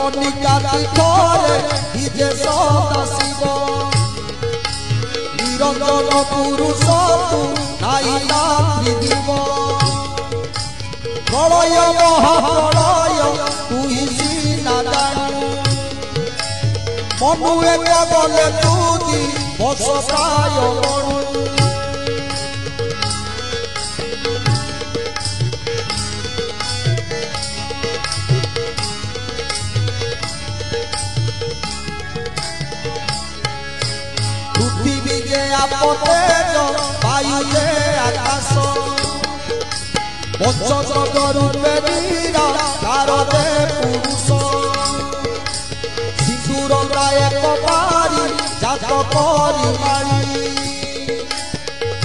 কণিকা তীর্থরে ভিজে সদা শিব নিরঞ্জন পুরুষ তু নাই ত্রিদিব প্রলয় মহাপ্রলয় তুই সিনা জানু মনু একা বলে তুই বস প্রায় বড়ু পৃথিবী যে আপতেজ বায়ুতে আকাশ পঞ্চজগৎ রূপে নিরাকারে পুরুষ সিঁদুর গায়ে কপারি জাত করি মারি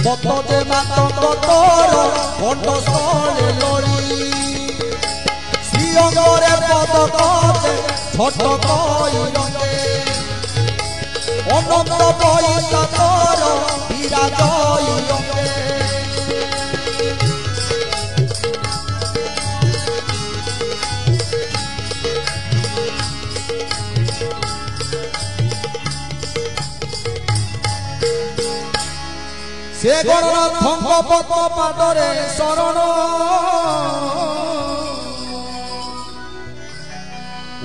কত যে মাতঙ্গ তোর কণ্ঠস্থলে লড়ি শ্রীঅঙ্গরে পদকতে ছোট কইরঙ্গে অনন্ত পয়সা তোর বিরাজয়ঙ্গে সে গণনাথঙ্গ পদ্ম পাদরে শরণ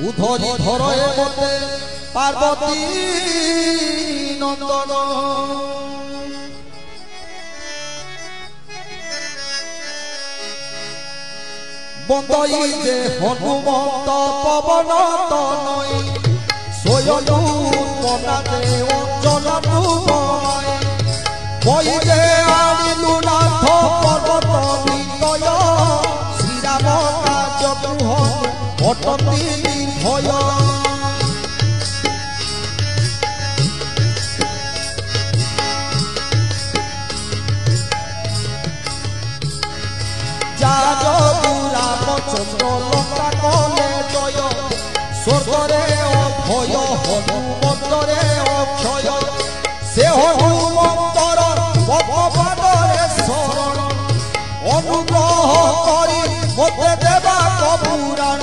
উধরি ধরে মতে পার্বতী নন্দন বন্দই যে হনুমন্ত পবন তনয় সোয়নু মনাতে অঞ্চল তুময় বইতে আনিলু নাথ পর্বত বিনয় শ্রীরাম কাজ কুহ অটতি ভয় রামচন্দ্র লঙ্কা কলে জয় স্বর্গরে অভয় হনুমন্তরে অক্ষয় সে হনুমন্তর পদ্মপাদরে শরণ অনুগ্রহ করি মতে দেবা কপুরাণ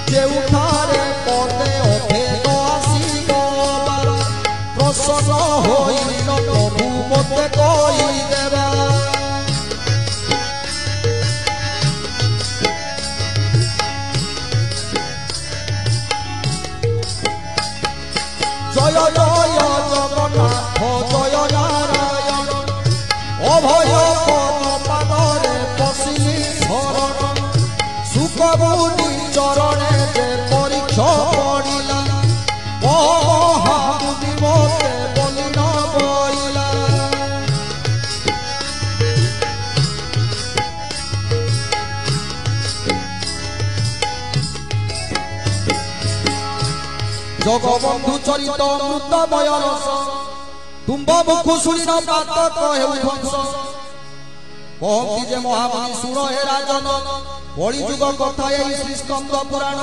যেউঠারে পদে অভেদ আসিব প্রসন্ন হইল প্রভু মতে কই দেবা জয় জয় জগন্নাথ জয় নারায়ণ অভয় পদপাদরে পশিলি শরণ সুখমুনি চরণে যে পরীক্ষা পড়িলা মহামুনি মতে বলি ন বইলা জগবন্ধু চরিত মৃতময় রস তুম্ব মুখু শুনিন পাতক হেউ ধ্বংস কহନ୍ତି যে মহামুনি শুণ হে রাজন কলিযুগ কথা এই শ্রীস্কন্দ পুরাণ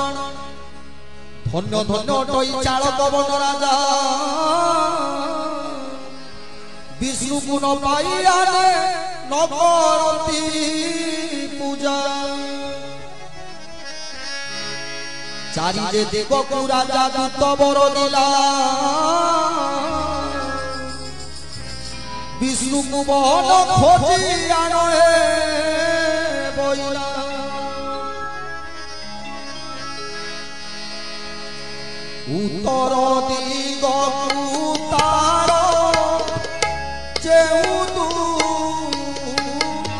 ধন্য ধন্য অটই চাଳକ বন রাজা বিষ্ণু গুণ পাইয়ানে নকরতি পূজা চারি যে দেবকু রাজা দূত বর দিলা বিষ্ণু কুবন খোঁজি আনহে বইলা উত্তর দিগকু তার যেউ দূত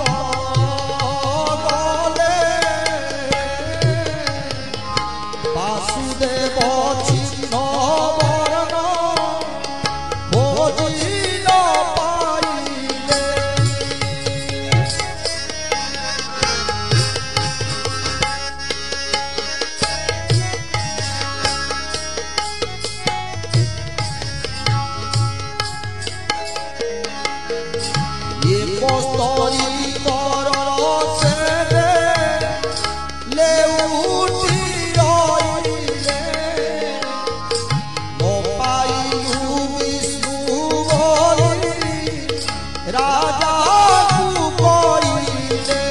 গলে বাসুদেব চিহ্ন বর্ণ খোঁজিল পাইলে স্তরী করর সেরে লেউটি রইলে পাইলু বিষ্ণু বলি রাজা কইলে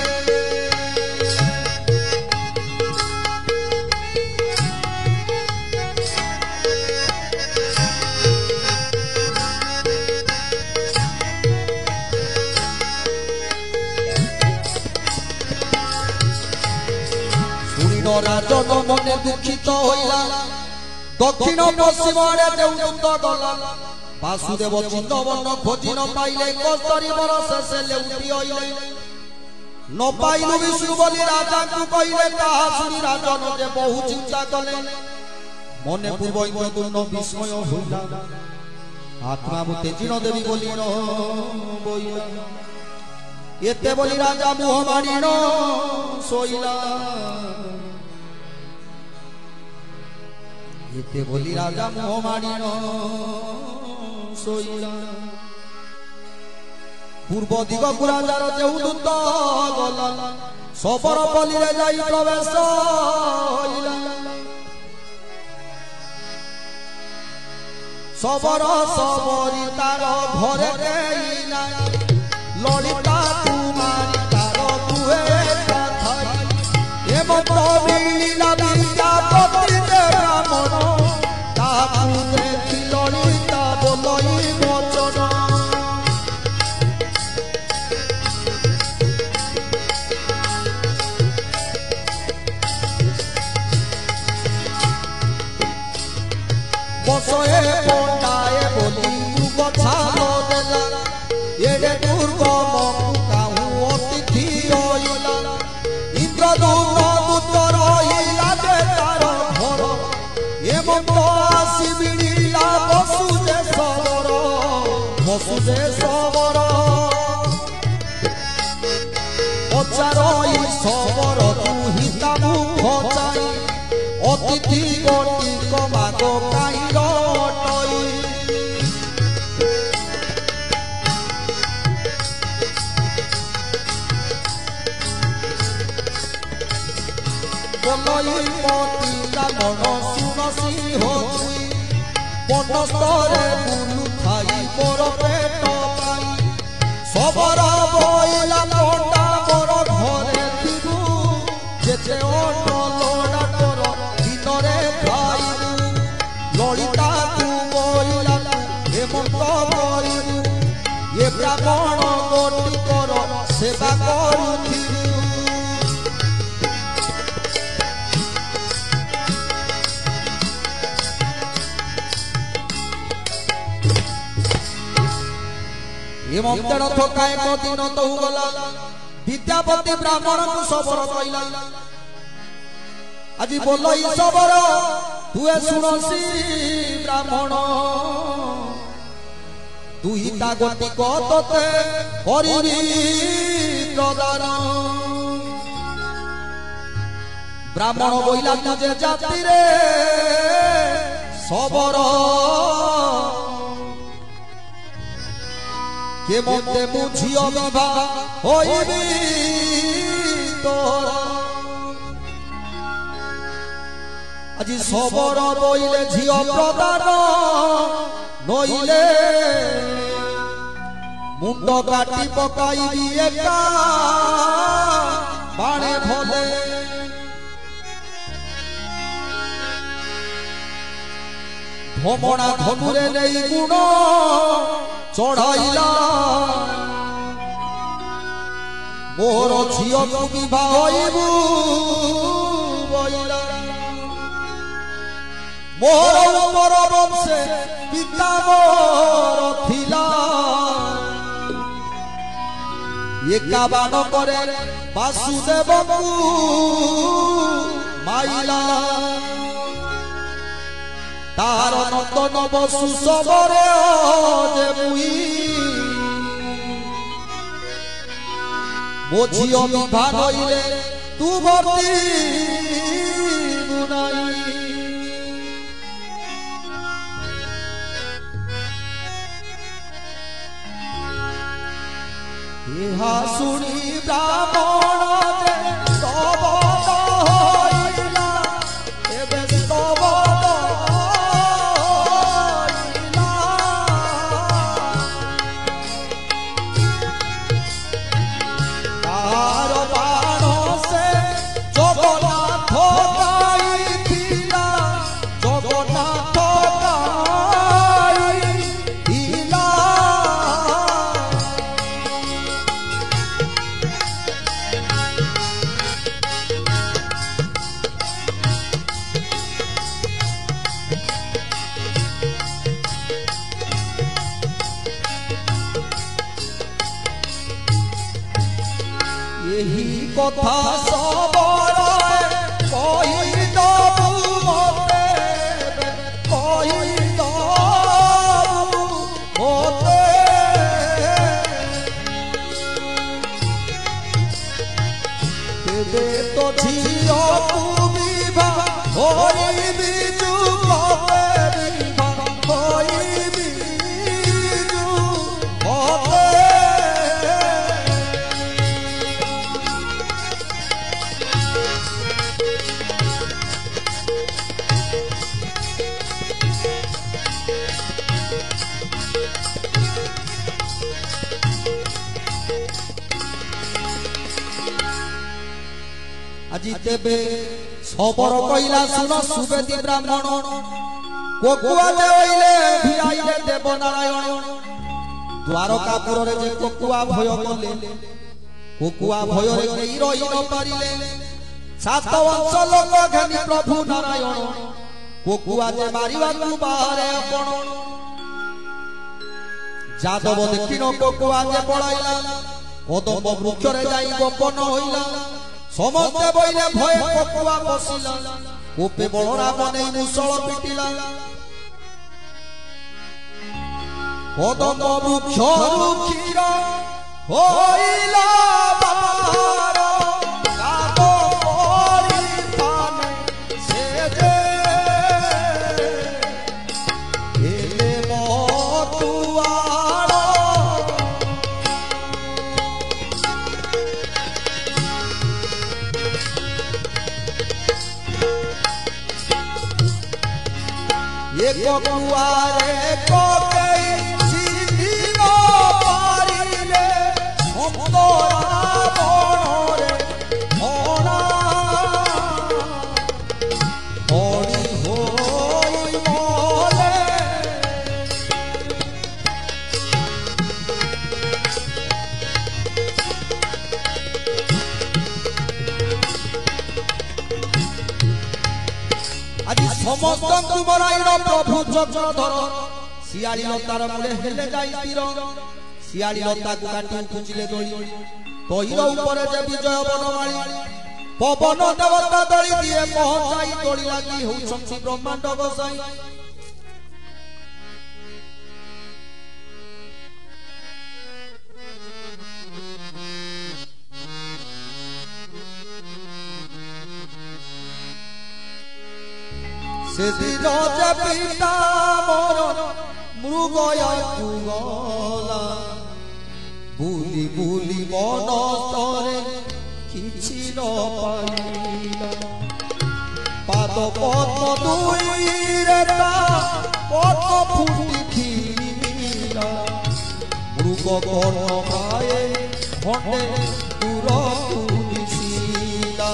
রাজন মনে দুঃখিত হইলা দক্ষিণ পশ্চিমরে দেউদূত গলা বাসুদেব চিহ্নবর্ণ খোঁজি ন পাইলে কস্তরী বরসে সে লেউটি হইলে ন পাইলু বিষ্ণু বলি রাজাকে কইলে তাহা শুনি রাজন যে বহু চিন্তা কলে মনে পূর্ব ইন্দ্রদুম্ন বিস্ময় হইলা আত্মা তেজিন দেবী বলিল বইলা এতে বলি রাজা মুহ মারিণ শৈলা এতে বলি রাজা মুহ মারিণ শৈলা পূর্ব দিগকু রাজার দেউদূত গলা সবর বলিরে যাই প্রবেশ হইলা সবর সবরি তার ঘরে কেই নাই ললিতা কুমারী তার কুহে কথাই এমত মিলিলা বিদ্যাপতি ব্রাহ্মণ তাহাকু দেখি ললিতা বলই বচন বসয়ে পন্ডায়ে বলি গছাল দেলা এড়ে দুর্গম কাহু অতিথি হইলা ইন্দ্রদূত দূত রহিলা যে তার ঘর এমত আসি বিড়িলা বসুদে সবর অচারই সবর দুহিতা মুখ চাই অতিথি গতি কমাগ কাহির টই বলই পতিলা মন শুনসি হই বনস্তরে বুলু খাই মোর পেট পাই সবর বইলা পন্ডা মোর ঘরে থিবু যেতে অট লোড়া তোর ভিতরে খাইবু ললিতা তু বইলা হেমন্ত বইবু এ ব্রাহ্মণ গতি কর সেবা করুথিবু হেমন্তের থকা এক দিন তহু গলা বিদ্যাপতি ব্রাহ্মণ কু সবর কইলা আজি বলই সবর তুয়ে শুনসি ব্রাহ্মণ দুহিতা গতি কততে করিবি প্রদান ব্রাহ্মণ বইলা যে জাতিরে সবর কে মতে বুঝিও বিবাহ হইবি তোরা আজি সবর বইলে ঝিও প্রদান নইলে মুন্ড কাটি পকাইবি একা বাণে ভলে ভমনা ধনুরে নেই গুণ চড়াইলা মোর ঝিও বিবাহ হইবু বইলা মোর উপর বংশে পিতা মোর থিলা একাবান করে বাসুদেবকু মাইলা তার নন্দন বসু সবরে যে মুই বুঝিও বিভা নইলে তু ভক্তি গুনাই ইহা শুনি ব্রাহ্মণ যে সবদ হইলা এবে সবদ হইলা তার বাণসে জগন্নাথ গাইছিলা জগন্নাথ গাইছিলা यही कथा सबरे कहि दबु मते कहि दबु मते तेबे तो झियो तू विभा होई बिजु मते विभा होई बिजु मते আজি তেবে সবর কইলা শুন সুবেদী ব্রাহ্মণ কোকুয়া যে হইলে ভিআইলে দেব নারায়ণ দ্বারকাপুরে যে কোকুয়া ভয় কলে কোকুয়া ভয়রে কেই রই ন পারিলে সাত বংশ লোক ঘেনি প্রভু নারায়ণ কোকুয়া যে মারিবাকু বাহারে আপন যাদব দেখিন কোকুয়া যে পড়াইলা কদম্ব বৃক্ষরে যাই গোপন হইলা समस्ते बइले भय कोकुआ बसिला कोपे बलरा बने मुसळ पिटिला कदम वृक्ष रुखिर होइला बार काद परि पाने से जे हेले मतुआर एक कुआरे कोके सिद्धि न पारिले अंतरा बनरे होना हरि होई मोले আজি समस्त कुमराइर प्रभु चक्रधर शियाली लतार मूले हेले जाई तीर शियाली लता को काटी खुंचिले दळी तैर ऊपर जे विजय बनमाली पवन देवता दळी दिए पहुंचाई तोड़ी लागी होउछंती ब्रह्मांड गोसाई से दिन जे पिता मोर मृगया गला बुली बुली मन तरे किछि न पाइला पाद पद्म दुई रेता पद्म फुटिथिला मृग कर्ण माये खंडे दूर तुलिसिला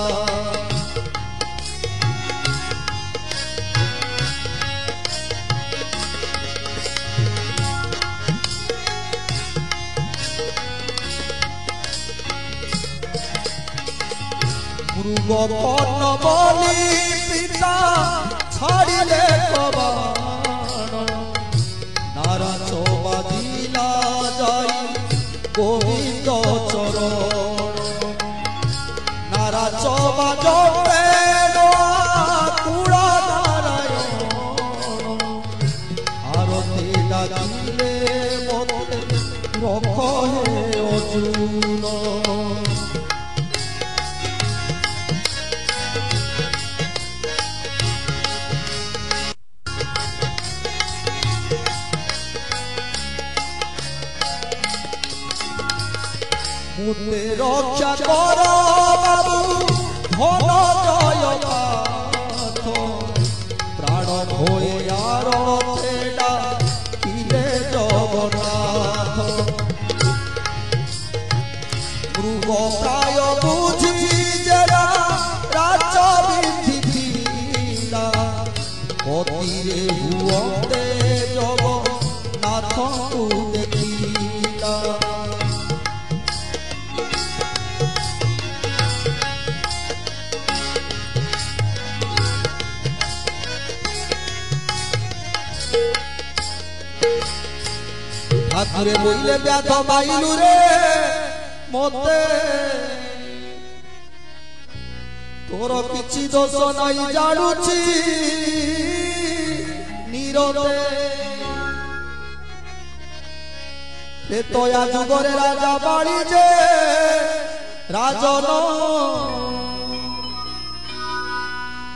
मृग कर्ण बलि पिता छाड़िले कबाण नाराज बाजिला जाई गोविंद चरण नाराज बाजते कुड़ा नारायण आरती डाकिले मते रख हे अर्जुन मुते रक्षा कर बाबू धन जय पाथ प्राण होए यार तेडा किले जगन्नाथ मृग प्राय बुझी जरा राज विधि थीला पतिरे हुअते जगन्नाथ को देखिला ठाकुरे बोले व्याध माइलु रे मते तोर किछि दोष नहीं जानुची नीरते तया जुगरे राजा बाड़ी जे राजन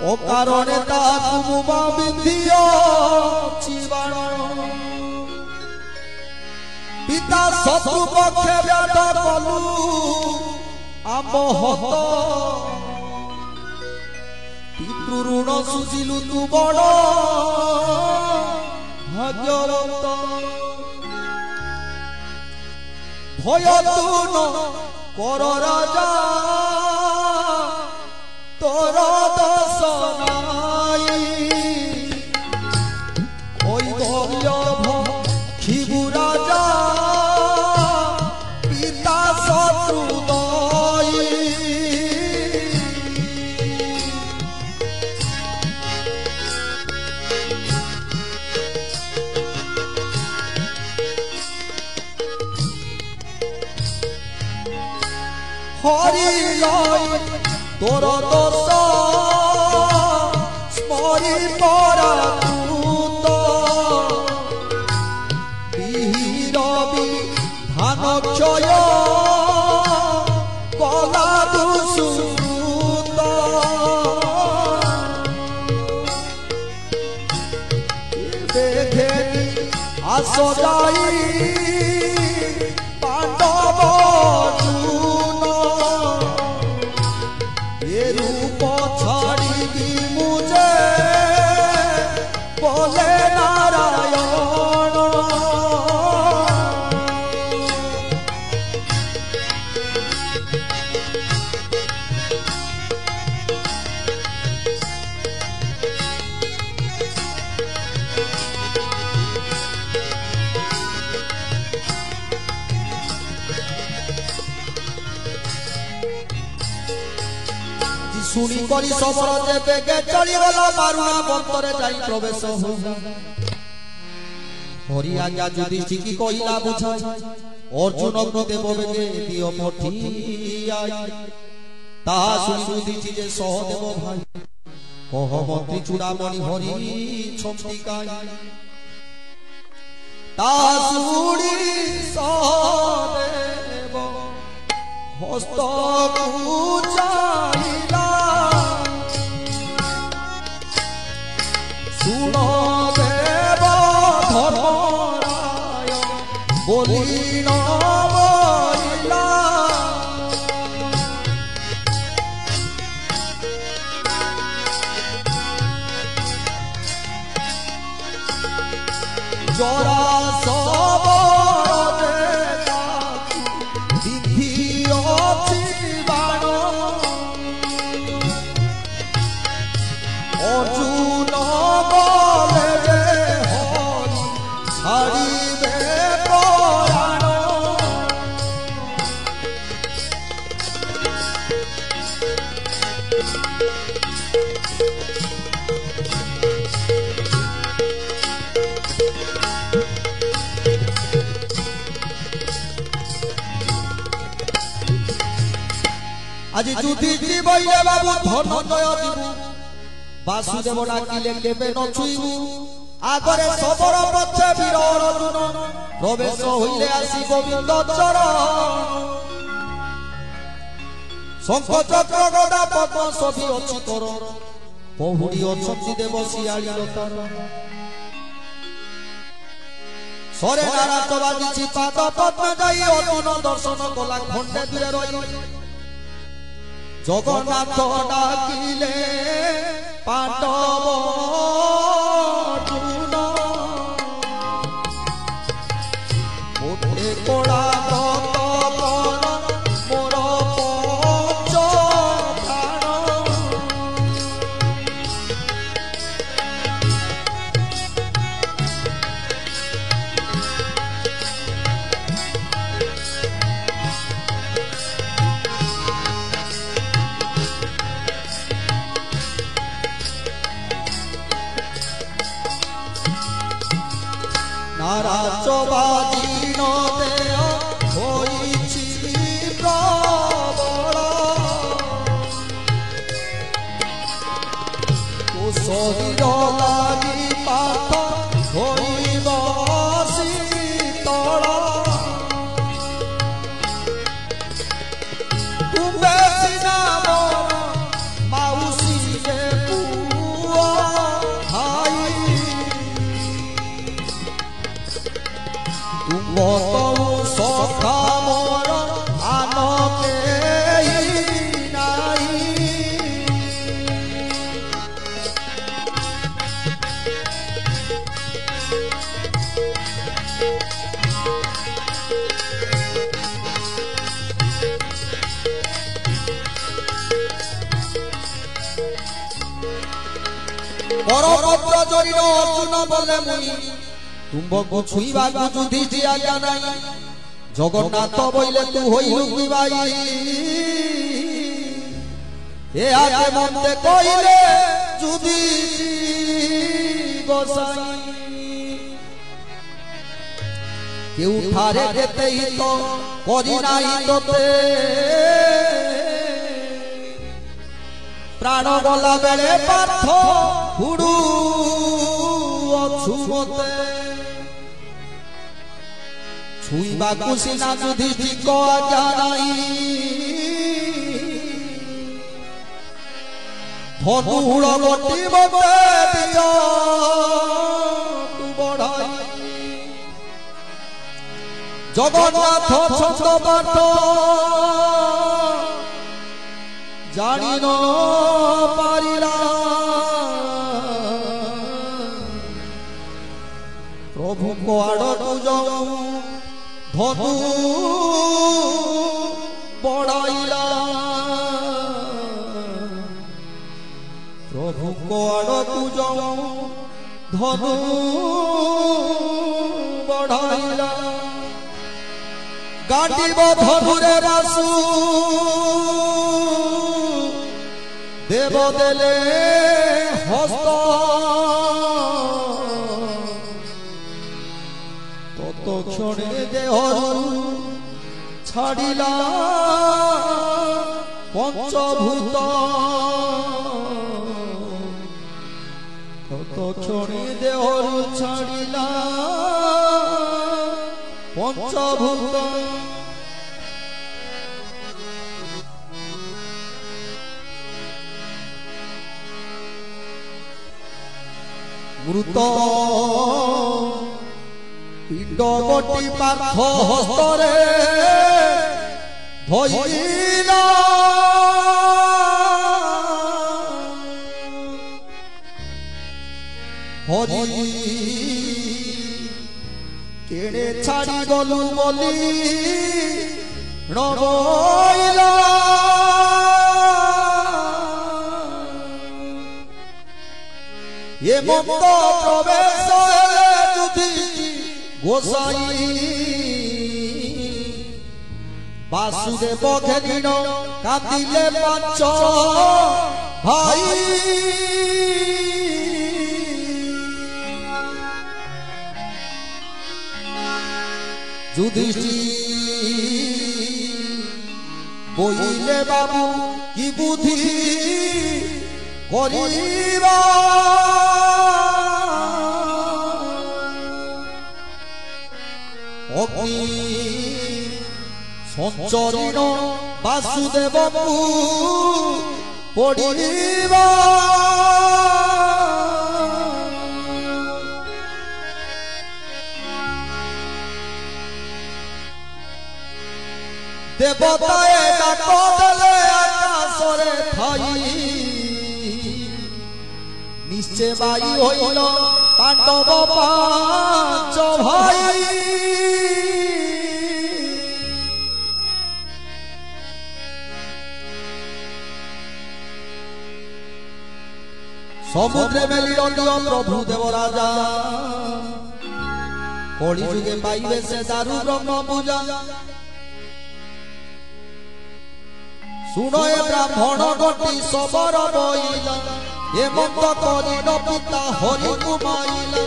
ओ कारणे ताकु मुमा बिंधियो जीवन पिता शत्रु पक्षे व्याध कलु आम हत पितृ ऋण सुझिलु तु बड़ भाग्यवंत भय तु न कर राजा तोर दोष नाई ओई धैर्य भक्षिबु राजा पिता शत्रु दई हरि तोर दोष स्मरी परा विहीर धान क्षय कला दुसुत देखे आस जाई पांडव रूप छाड़ी मुझे बोले नारायण सुनी करी सबर जे बेगे चली गला मारुआ बंतरे जाई प्रवेश हो हरि आज्ञा युधिष्ठिर की कहिला बुझाई अर्जुन देव बेगे दियो पठियाई ता सुनी युधिष्ठिर जे सहदेव भाई कह मंत्री चूड़ामणि हरि छंदिकाई ता सुनी सहदेव हस्त कुचाइला सुन देव धर्मराय बोली न बोलिला जरा सबरे विधि अछि बाण अर्जुन बोले हरि छाड़िबे प्राण आज युधिष्ठिर बोले बाबू धनंजय जीवु वासुदेव डाकिले केबे न छुइबु आगरे सबर पछे वीर अर्जुन प्रवेश होइले आसी गोविंद चरण शंख चक्र गदा पद्म सभी अछि तोर बहुड़ी अछंती देव सियाली रतर सरे नारा चबाजी पाद पद्म जाई अर्जुन दर्शन कला खंडे दूरे रही जगन्नाथ डाकिले पांडव अर्जुन ओठे कोड़ा मोर पंच नारा चबाजी न देह होइछि प्रबल কতও সখা মোর আনকে নাই পরপত্র জড়িত অর্জুন বলে মুনি তুম্বকু ছুঁইবাকু যুধিষ্ঠির আজ্ঞা নাই জগন্নাথ বইলে তু হইলু কি ভাই এ আগে মন্তে কইলে যদি গোসাই কেউ ঠারে যেতে হিত করি নাই তোতে প্রাণ গলা বেড়ে পার্থ হুড়ু অছু মতে ছুঁইবাকু সিনা যুধিষ্ঠির আজ্ঞা নাই ধনু হুড় গটি মতে দিয় তু বড়াই জগন্নাথ ছন্দ পাঠ জানি ন পারিলা প্রভু আড়ু যাও ধনু বড়াইলা প্রভু আড়ু যাও ধনু বড়াইলা গাঁটিব ধনুরে বাসু দেব দেলে হস্ত তত ক্ষণে দেহরু ছাড়িলা পঞ্চভূত তত ক্ষণে দেহরু ছাড়িলা পঞ্চভূত মৃত পিণ্ড গটি পার্থ হস্তরে ধইলা হরি কেড়ে ছাড়ি গলু বলি রবইলা এ মত প্রবেশ যদি গোসাই বাসুদেব ঘেরিণ কাঁদিলে পাঞ্চ ভাই যুধিষ্ঠির বইলে বাবু কি বুদ্ধি করিবা অগ্নি সঞ্চরণ বাসুদেবকু পড়িবা দেবতায়ে ডাক দেলে আকাশরে থাই নিশ্চয় বাই হইল পাণ্ডব পাঁচ ভাই সমুদ্রে মেলিল প্রভু দেব রাজা কলি যুগে পাইবে সে দারু ব্রহ্ম পূজা শুনো এ ব্রাহ্মণ গটি সবর বইলা হেমন্ত করিল পিতা হরি কুমাইলা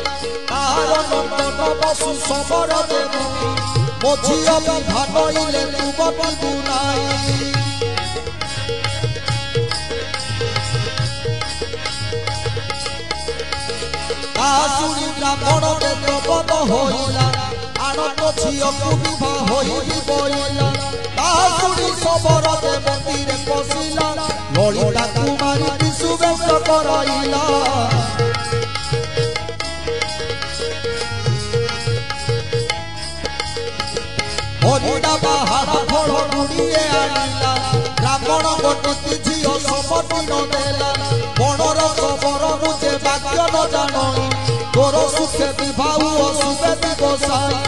তার নন্দন বসু সবর দেব মঝিয় বিধান হইলে যুবতী গুনাই শুনি ব্রাহ্মণ দেবত হইলা আনন্দ ঝিয়কু বিবাহ হইলি বইলা শুনি সবর দেবতীরে পশিলা ললিতা কুমারী বিশু বেশ করাইলা आनिला रावण गोटी झियो समति न देला बणर खबर मुझे भाग्य न जानई तोर सुखे विभाऊ सुबेदी गोसाई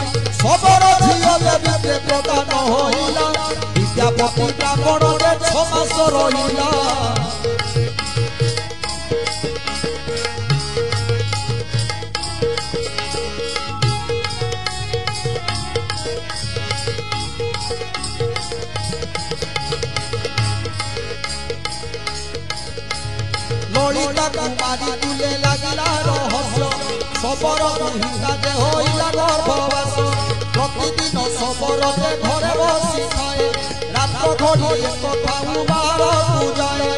खबर झियो देवी प्रदान होइला विद्यापति रावण रे 6 मास रहिला ललिता कुमारी तुले लागला रहस्य खबर मुहिता जे होइला गर्भवास प्रतिदिन खबर जे घरे बसी खाए रात घड़ी एक ठाऊ बार पूजाए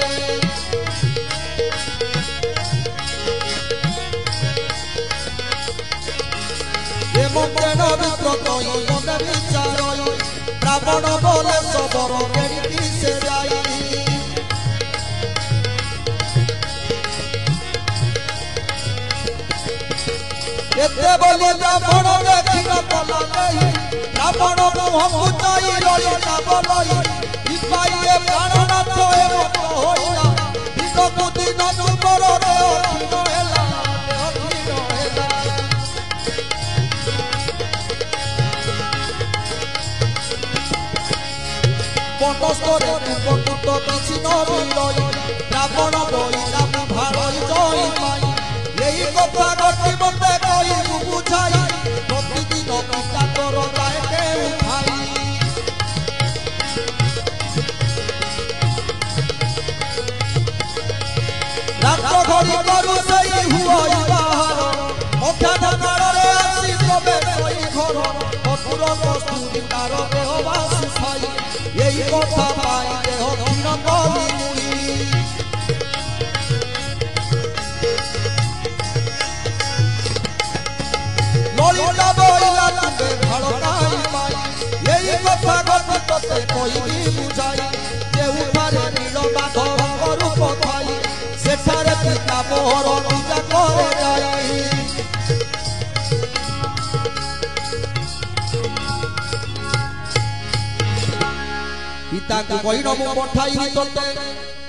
ए मतेन विप्रत मने विचार रावण बोले खबर केड़ी से जाई एते बोले रावण देखिन पला नहीं रावण मुहं चाई ललिता बोलई इपाइए प्राणनाथ ए मत होइला दिनकु दिन तुमर रे अखिन हेला पटस्तरे पटुत किछि न मिलई रावण बोइला भालई जई पाई यही कथा गति मते कई बुझाई प्रतिदिन पिता तोर गायके उठाई रात घड़ी करू सही हुई बाहर मध्याह्न काଳରେ आसी प्रवेश कई घर अतुर कस्तूरी तार देहवासी खाई यही कथा पाई देह क्षीण कली ललिता बोइला तुके भड़काई पाई यही कथा गति तते कोई बुझाई जे उठारे नील माधव रूप थाई सेठारे पिता मोहर पूजा करे जाई पिता को कहिन मु पठाई तते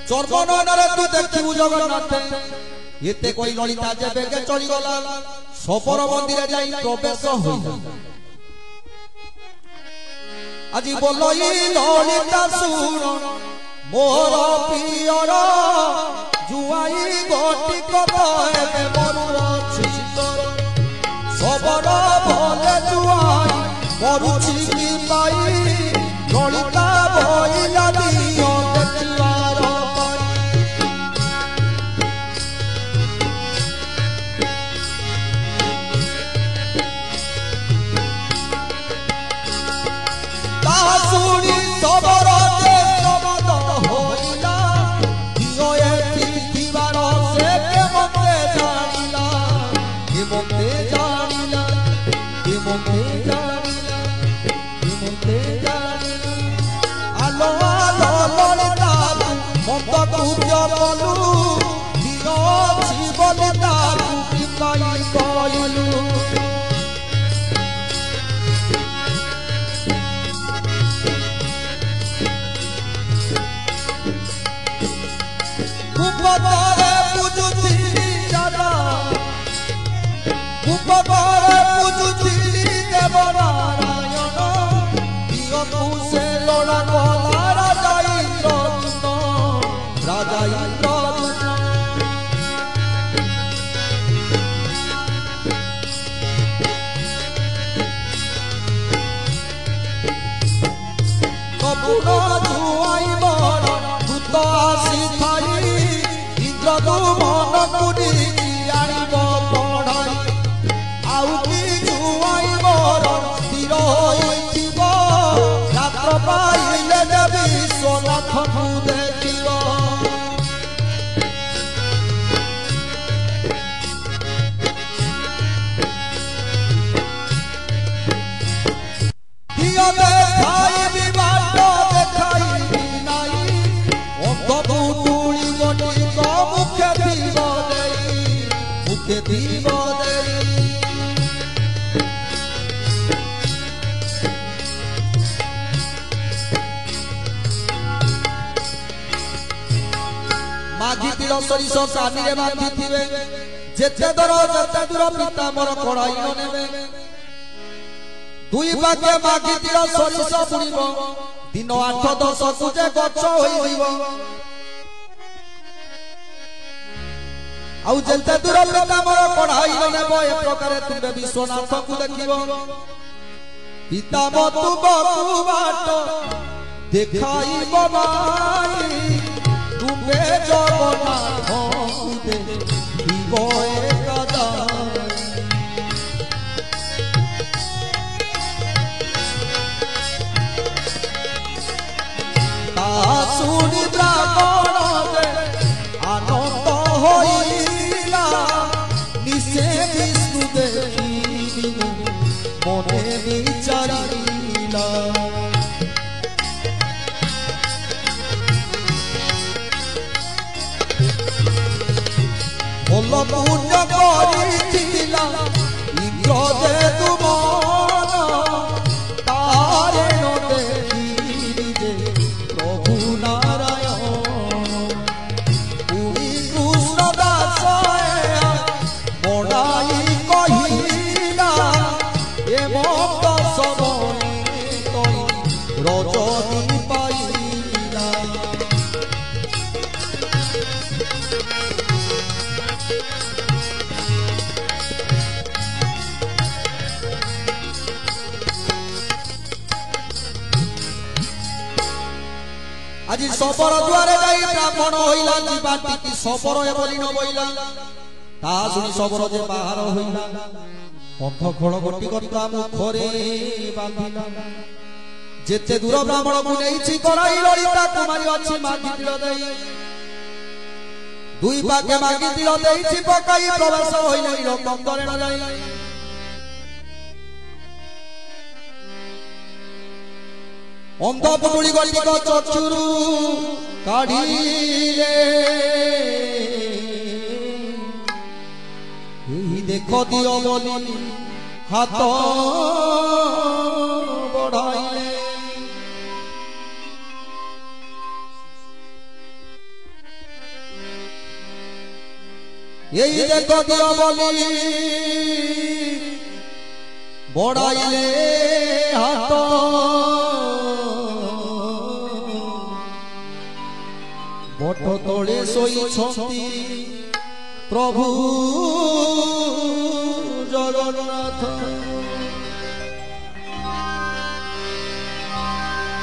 चर्मनयनरे तू देखिबु जगन्नाथ एते कोई ललिता जेबे के चली गला सपर मंदिर जाई प्रवेश होइला আজি बोलई ललिता सुन मोर पियर जुआई गोटी कबे मरुर छितर सबर भले जुआई मरुछि की पाई ललिता बोइला दियो देखिवार सुनी खबर जे शब्द होइला दियो एथि दीवार से के मते जानिला के मते जानिला के मते जानिला के मते जानिला आलो आलो ललिता मत कुज बोलू दियो जीवनता की पाई कइलू उपबारे पूजुती जाना उपबारे पूजुती देवनारायण दियो तुसे लोड़ा कोला राजा इंद्र कपूर जुआई मन दूत आसी थाई इंद्र तू मन कुड़ी आनिब पढ़ाई आउ कि जुआई मोर स्थिर होइथिब रात्र पाइले देवी सोनाथनु देखिब दियो देखाई विबाट देखाई नाई अंध तुली गटी मुखे दीव देई ମାଗିଥିଲ ସରିଷ କାନିରେ ବାନ୍ଧିଥିବେ ଯେତେ ଦୂର ପିତା ମୋର କଡ଼ାଇ ନ ନେବେ ଦୁଇ ପାଖେ ମାଗିଥିଲ ସରିଷ ବୁଣିବ ଦିନ 8-10 ଯେ ଗଛ ହୋଇଯିବ ଆଉ ଯେତେ ଦୂର ପିତା ମୋର କଡ଼ାଇ ନ ନେବ ଏ ପ୍ରକାରେ ତୁମେ ବିଶ୍ୱନାଥକୁ ଦେଖିବ ପିତା ତୁମକୁ ବାଟ ଦେଖାଇବ ନାଇଁ ତୁମେ ଜଗନ୍ନାଥଙ୍କୁ ଦେଖିବ ଏକଦା ତା ଶୁଣି ବ୍ରାହ୍ମଣ ଯେ ଆନନ୍ଦ ହୋଇଲା ନିଶେ ବିଷ୍ଣୁ ଦେଖିବି ମନେ ବିଚାରିଲା ଭଲ ପୂଜ୍ୟ କରିଥିଲା ଇନ୍ଦ୍ର ଯେ ତୁମର ତାରେ ନ ଦେଖିଲି ଯେ ପ୍ରଭୁ ନାରାୟଣ ପୁରୀ କୃଷ୍ଣ ଦାସ ବଡ଼ାଇ କହିଲା ଏ ଭକ୍ତ ସମୟ ରଜନୀ ପାଇଲା আজি সবর দ্বারে যাই ব্রাহ্মণ হইলা জীবাটি সবর বলি ন বইলা তা শুনি সবর যে বাহার হইলা পথ খোল গটি কর্তা মুখরে বাঁধিলা যেতে দূর ব্রাহ্মণକୁ ନେଇଛି କଡ଼ାଇ ଲଳିତା କୁମାରୀ ଅଛି ମାଗିଥିଲ ଦେଇ ଦୁଇ ପାଖେ ମାଗିଥିଲ ଦେଇଛି ପକାଇ ପ୍ରବେଶ ହୋଇଲେ କନ୍ଦରେ ନ ଯାଇ ଅନ୍ଧ ପୁଟୁଳି ଗଟିକ ଚକ୍ଷୁରୁ କାଢିଲେ ଏହି ଦେଖ ଦିଅ ବୋଲି ହାତ ବଢାଇଲେ এই দেখো দিও বলি বড়াইলে হাত বট তলে শোইছন্তি প্রভু জগন্নাথ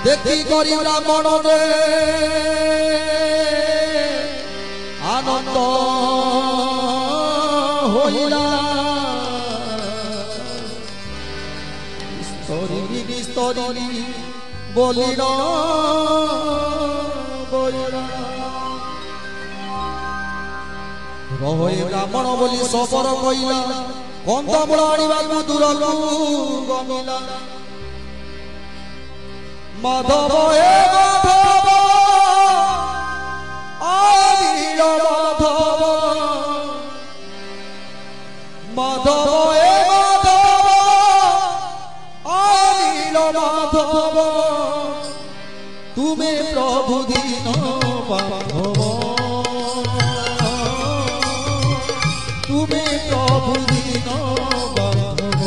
দেখি করি ব্রাহ্মণ আনন্দ হইলা স্তরি বলিল রহে ব্রাহ্মণ বলি সবর কইলা কন্দমূল আনিবাকু দূরকু গমিলা মাধব হে মাধব আনিল মাধব মাধব হে মাধব আনিল মাধব তুমি প্রভু দীন বান্ধব তুমি প্রভু দীন বান্ধব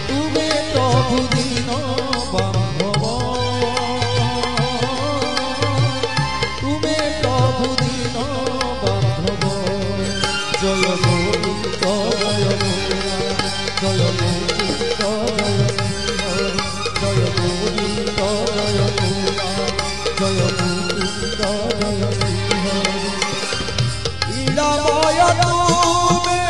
তুমি প্রভু দীন বান্ধব তুমি প্রভু দীন বান্ধব জয় গোবিন্দ জয় জয় গোবিন্দ জয় গোবিন্দ জয় জয় গোবিন্দ জয় ইলাময় তুমে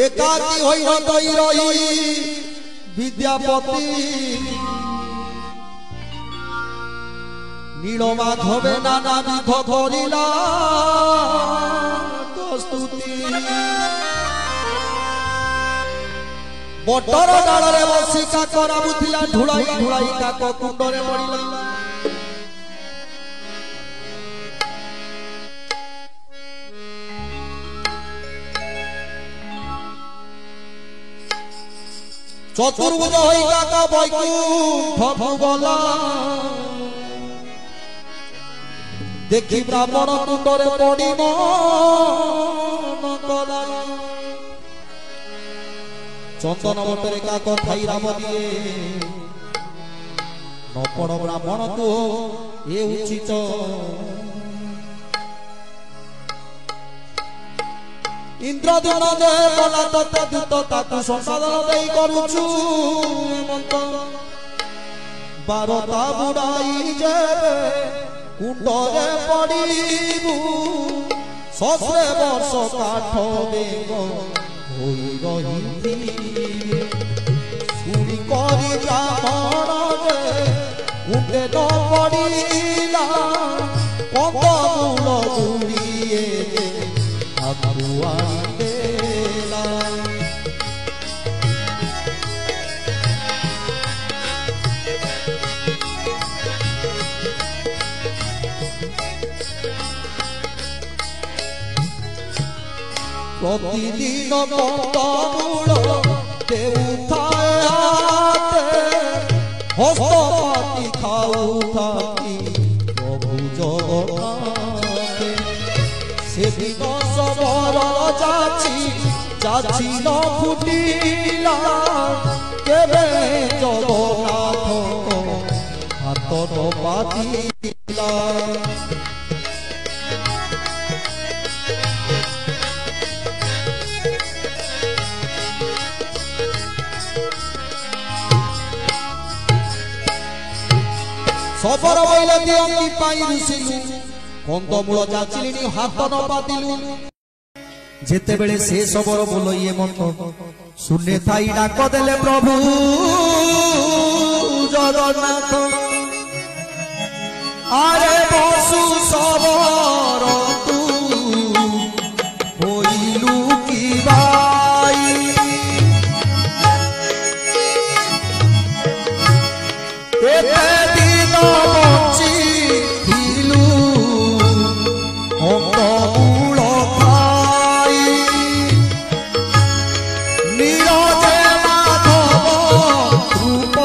एकाकी होई रही रही विद्यापति नीलमाधवे नाना विध करिला स्तुति बटर डालरे बसी काकरा बुथिला ढुलाई ढुलाई काक कुंडरे पड़िला चतुर्भुज होई काका बैकुंठ गला देखी ब्राह्मण कुंडरे पड़ी मन कला चंदन बटरे काक खाई राम दिए नपड़ ब्राह्मण तो ये उचित इंद्रधन दे कला तते दूत ताकु संसाधन देई करूछु हेमंत बारता बुड़ाई जेबे कुंडरे पड़ीबू सहस्रे वर्ष काठ बेग होई रही सुनी करी ब्राह्मण जे कुंडे न पड़ीला कंदमूल गुड़िए प्रतिदिन कंदमूल देउथाए हाते हस्तपाती खाउथाती प्रभु जगन्नाथे से दिन सबर जाची जाची न फुटिला केबे जगन्नाथ हाथ न पातिला सबर बोले दियंगी पाई ऋषिलु कंदमूल जाचिलिनी हाथ न पातिलु जेते बेले से सबर बोलो ये मत सुने थाई डाक देले प्रभु जगन्नाथ आरे बसु सबर तू होइलु की बाई एते दिन बची थिलु कंदमूल खाई नीरजे माधव रूप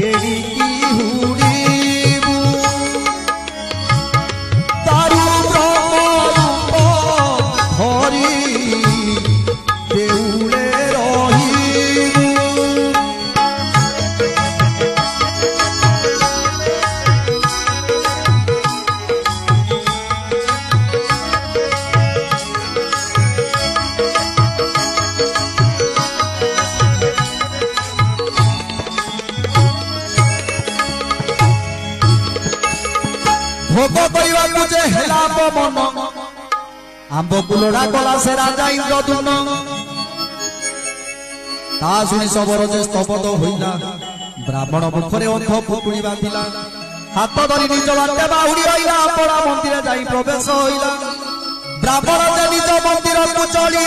एड़िकी हुड़ीबू भोग करवा तुझे हेला पवन आंब कुलोड़ा गला से राजा इंद्रदुम्न ता सुनी सबरो जे स्तबद होइला ब्राह्मण मुखरे अंध फुटुड़ी बांधिला हाथ धरी निज बाटे बाहुड़ी रहिला अपना मंदिर जाई प्रवेश होइला ब्राह्मण जे निज मंदिर को चली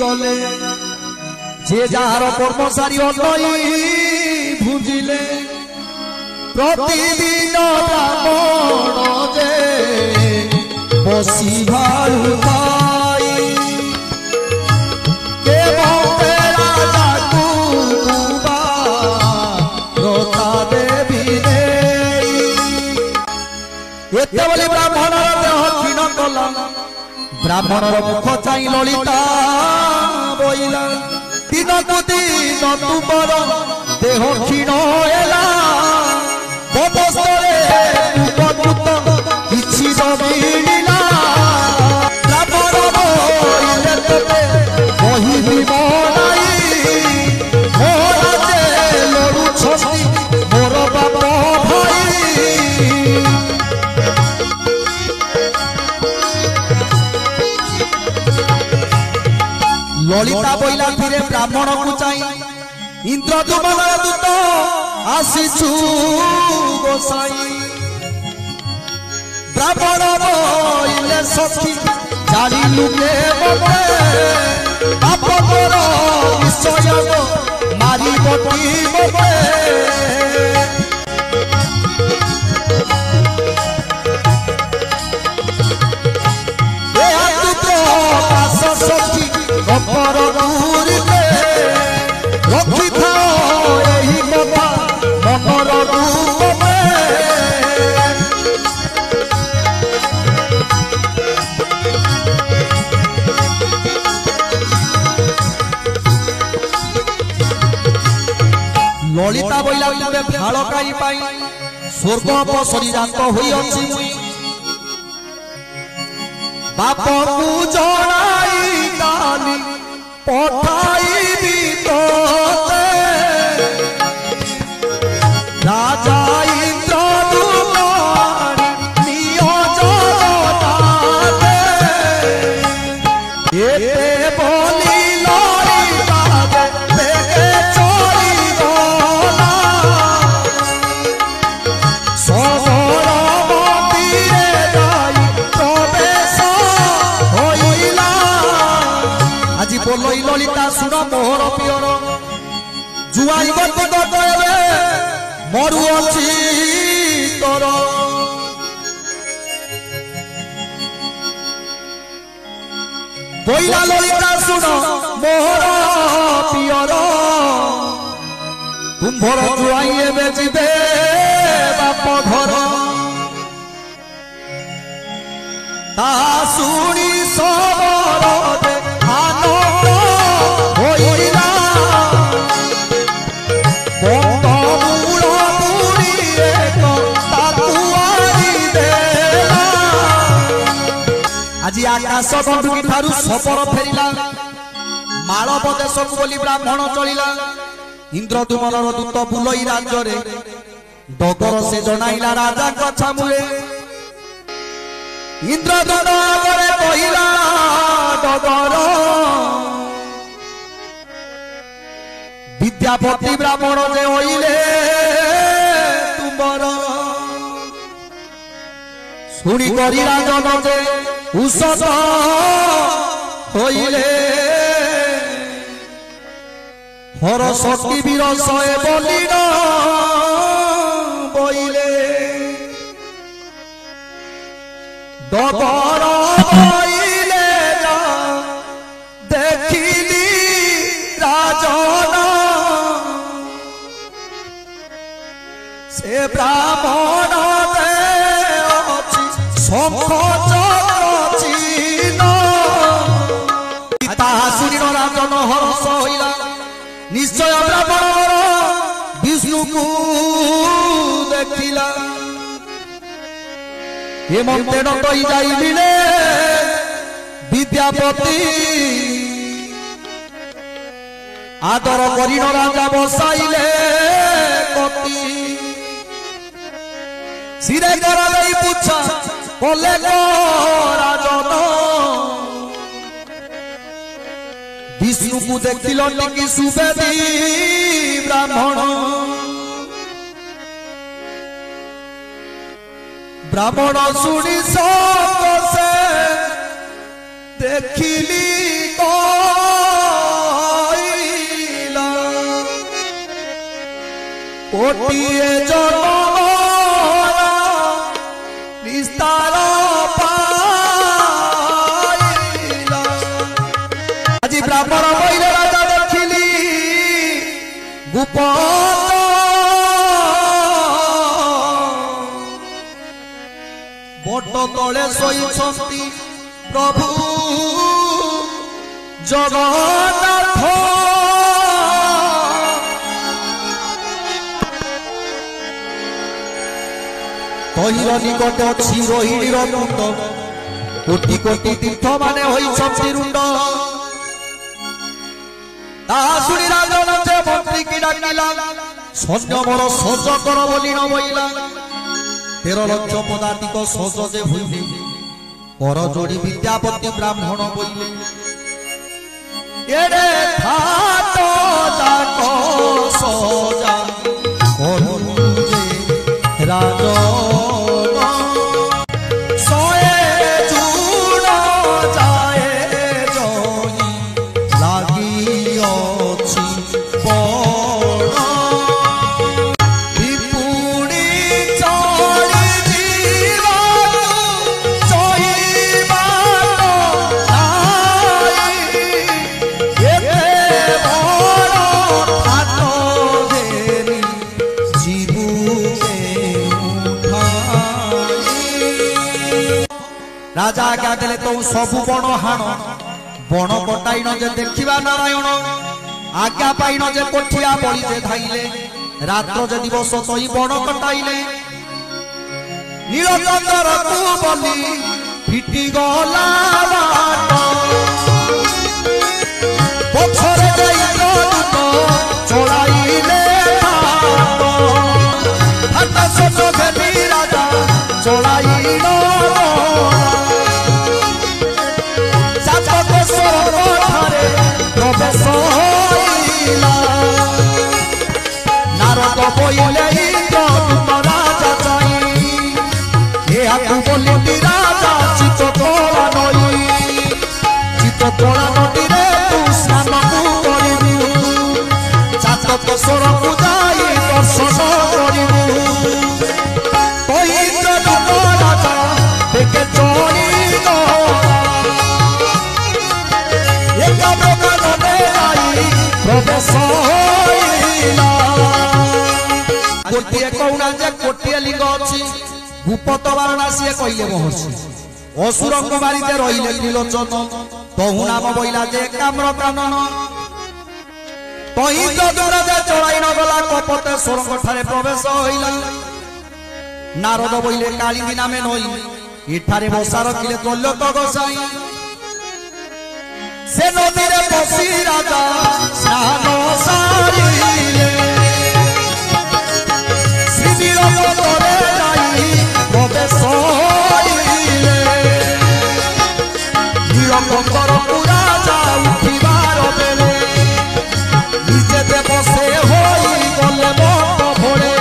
गले जे जार कर्मचारी अनई भुजिले प्रतिदिन ब्राह्मण जे बसी भालु भाई के बंदे राजा कुबा रोता देवी ने एते बोली ब्राह्मण देह क्षीण कला ब्राह्मण मुख चाई ललिता बोइला दिन को दिन तुमर देह क्षीण हेला बबस्तरे उपकृत किछि मिलिला ब्राह्मण बोइले तोते कहिबि मनाई मोर जे लड़ू छसी मोर बाप भाई ललिता बोइला फिरे ब्राह्मण को चाई इंद्रदुम्न दूत आसीछु गोसाई ब्राह्मण बोइले सखी जाली लुके बबे बाप मोर निश्चय मारी बटी बबे सखी गपर दूरिते रखी थाओ यही कथा मनर रूप में ललिता बोइला तुमे भाल काई पाई स्वर्ग अपसरी जात होई अछि मुई बाप को जणाई काली पठाई भी तोते राजा इंद्रदुम्न नियोजन एते बोली ललिता बेगे चली गला सबर मंदिरे जाई प्रवेश होइला आज बोलई ललिता सुन मोहर पियर जुआई गति गए मरु अछि तोर बोइला ललिता सुन मोहर पियर तुम्भर जुआई एबे जिबे बाप घर ता सुनी सबर दे आनंद होइला बंद मूल पुरी एक ताकुआरी देला आज आकाश बंधुकी ठारू सपर फेरिला मालव देश को बोली ब्राह्मण चलिला इंद्रदुम्नर दूत बुलई राज्य रे डगर से जनाइला राजा कछा मुळे इंद्रदुम्न आगरे कहिला डगर विद्यापति ब्राह्मण जे होइले तुमर सुनी करी राजन जे उषद होइले हर शक्ति वीर सए बलिन बोइले डगर बोइले देखिली राजन से ब्राह्मण दे अछि शंख चक्र चिन्ह ताहा सुनि राजन हर्ष होइला निश्चय ब्राह्मण विष्णु को देखिला हेमंते नई जाई मिले विद्यापति आदर करिन राजा बसाइले कति सिरे करा नहीं पूछा बोले राजन विष्णु को देखिल कि सुवेदी ब्राह्मण ब्राह्मण शुणी से देखिली कोटिए जन्म निस्तार पाइला आज ब्राह्मण बइले राजा देखिली गोपन बट तले शोइछंती प्रभु जगन्नाथ तहिर निकट अच्छी रोहिणी रुंड कोटि कोटि तीर्थ माने होइछंती रुंड शुणी राजन जे मंत्री की डाकिला सैन्य मोर सज कर बोली न बइला 13 लक्ष पदातिक सज जे भूमि पर जोड़ी विद्यापति ब्राह्मण बोले एरे थाट जाक सजा करुजे राजन राजा आज्ञा देले तो सबु बण हाण बण कटाई न जे देखिबा नारायण आज्ञा पाई न जे कोठिया बळी जे धाइले रात्र जे दिवस तई बण कटाइले नीलचंद्र को बली फिटी गला बाट पछरे जाइलो दुत चढ़ाइले हाथ सत भेली राजा चढ़ाइलो नारद बोले इंद्र राजा चाहिए बोली राजा चित तोला नई चित तोला नदी रे तू स्नान को करिबु चातक स्वर को जाई दर्शन करिबु तो इंद्र राजा देखे चोरी गोटे कौना जे कोटिए लिंग अच्छी भूपत बारणा सी कहले महर्षि असुर को मारिते रहिले त्रिलोचन तहु नाम बइला जे काम्र कानन तही जदुर जे चढ़ाई न गला कपटे स्वर्ग ठारे प्रवेश होइला नारद बइले कालिंदी नामे नई इठारे बसा रखिले त्रिलोक गोसाई से नदी रे बसी राजा स्नान सारिले श्रीनीलकंठरे जाई प्रवेश होइले नीलकंठर राजा उठिबार बेले निजे दे बसे होई गले मत भोरे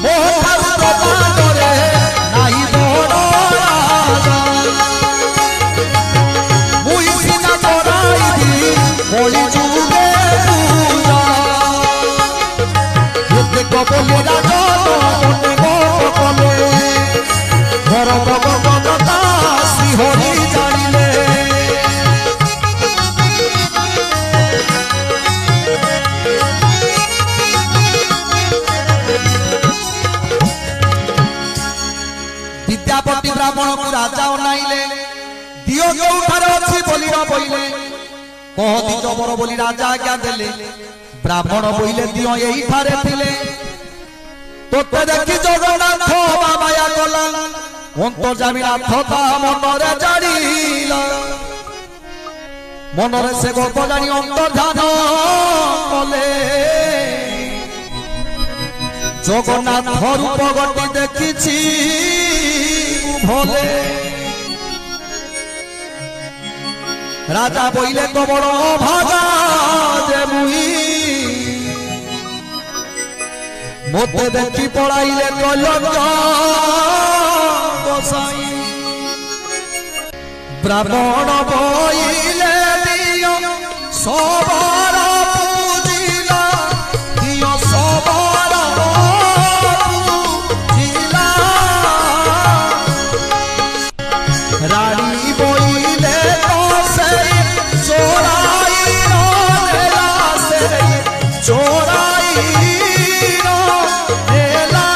मोहर प्रभातरे नाही बड़ राजा मुई सीना कराई दी होली जुगे पूजा एते कबले राजा कोटे गो कले घर भगवता श्री हरि जानिले विद्यापति ब्राह्मण को राजा अनाइले दियो केउठारे अछि बोली न बोइले कहती जबर बोली राजा आज्ञा देले ब्राह्मण बोइले दियो एही ठारे थिले तोते देखि जगन्नाथ माया गला अंतर्जामी नाथ ता मनरे जानिला मनरे से गप जानी अंतर्धान कले जगन्नाथ रूप गति देखी भले राजा बोले तो बड़ भागा जे मुई मोते देखी पड़ाइले कलंक गोसाई ब्राह्मण बोले दियो सबर पूजिला दियो सबर पूजिला रानी बोले तो से चोराई नेला से चोराई नेला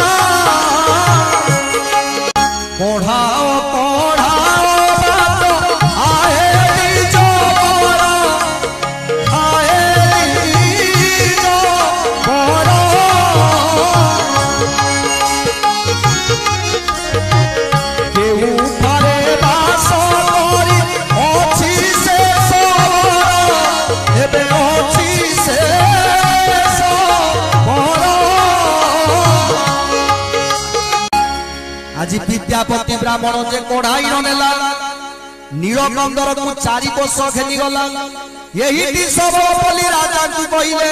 पढ़ाओ आज विद्यापति ब्राह्मण जे कोढ़ाई नेला नीलकंदर को 4 कोष खेली गला यही सबल बोली राजा की कहले